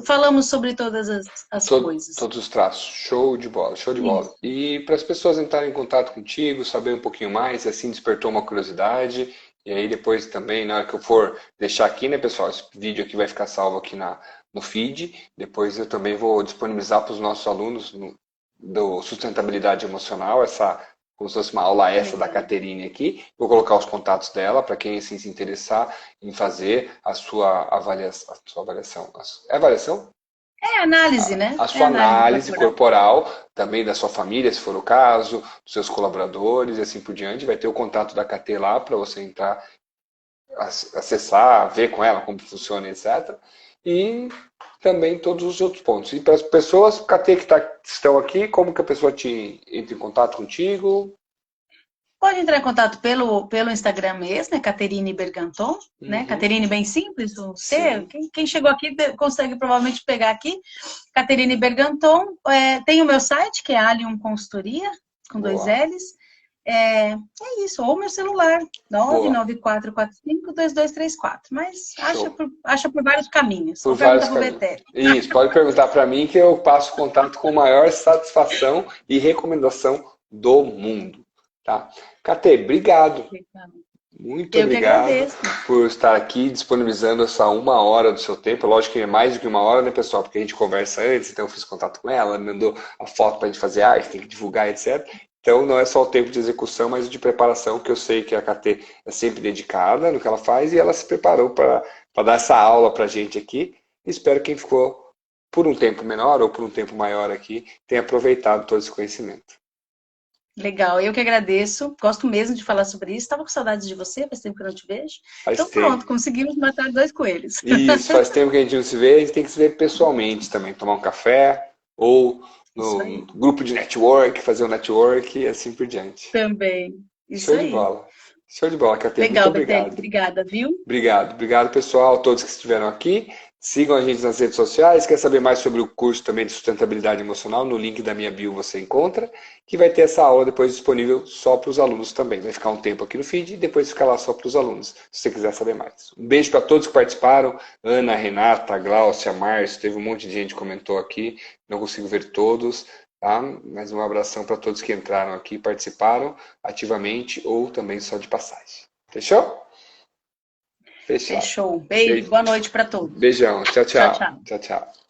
falamos sobre todas as coisas. Todos os traços. Show de bola, show de bola. Isso. E para as pessoas entrarem em contato contigo, saber um pouquinho mais, assim despertou uma curiosidade. E aí depois também, na hora que eu for deixar aqui, né, pessoal, esse vídeo aqui vai ficar salvo aqui no feed. Depois eu também vou disponibilizar para os nossos alunos do Sustentabilidade Emocional, como se fosse uma aula extra da Caterine aqui. Vou colocar os contatos dela para quem assim, se interessar em fazer a sua avaliação. É avaliação? É análise, né? A sua análise corporal, também da sua família, se for o caso, dos seus colaboradores e assim por diante. Vai ter o contato da KT lá para você entrar, acessar, ver com ela como funciona, etc. E também todos os outros pontos. E para as pessoas, KT que estão aqui, como que a pessoa entra em contato contigo? Pode entrar em contato pelo Instagram mesmo, né? Caterine Berganton, né? Caterine bem simples, o C. Quem chegou aqui consegue provavelmente pegar aqui. Caterine Berganton. Tem o meu site, que é Alium Consultoria, com 2 L's. É isso, ou meu celular, 994452234. Mas acha por vários caminhos. Por vários caminhos. Isso, pode perguntar para mim que eu passo contato com a maior satisfação e recomendação do mundo. Tá? Cate, obrigado. Muito obrigado por estar aqui disponibilizando essa 1 hora do seu tempo. Lógico que é mais do que 1 hora, né, pessoal? Porque a gente conversa antes, então eu fiz contato com ela, me mandou a foto para a gente fazer arte, tem que divulgar, etc. Então não é só o tempo de execução, mas de preparação, que eu sei que a Cate é sempre dedicada no que ela faz e ela se preparou para dar essa aula para a gente aqui. Espero que quem ficou por um tempo menor ou por um tempo maior aqui tenha aproveitado todo esse conhecimento. Legal, eu que agradeço. Gosto mesmo de falar sobre isso. Estava com saudades de você, faz tempo que eu não te vejo. Então pronto, conseguimos matar 2 coelhos. Isso, faz tempo que a gente não se vê, a gente tem que se ver pessoalmente também, tomar um café ou no grupo de network, fazer um network e assim por diante. Também. Isso Show aí. de bola. Show de bola, Caterine. Legal, muito obrigado. Obrigada, viu? Obrigado, pessoal, todos que estiveram aqui. Sigam a gente nas redes sociais. Quer saber mais sobre o curso também de sustentabilidade emocional? No link da minha bio você encontra, que vai ter essa aula depois disponível só para os alunos também. Vai ficar um tempo aqui no feed e depois fica lá só para os alunos, se você quiser saber mais. Um beijo para todos que participaram. Ana, Renata, Gláucia, Márcio, teve um monte de gente que comentou aqui. Não consigo ver todos. Tá? Mas um abração para todos que entraram aqui, participaram ativamente ou também só de passagem. Fechou? Fechou. Beijo. Boa noite para todos. Beijão. Tchau, tchau. Tchau, tchau. Tchau, tchau.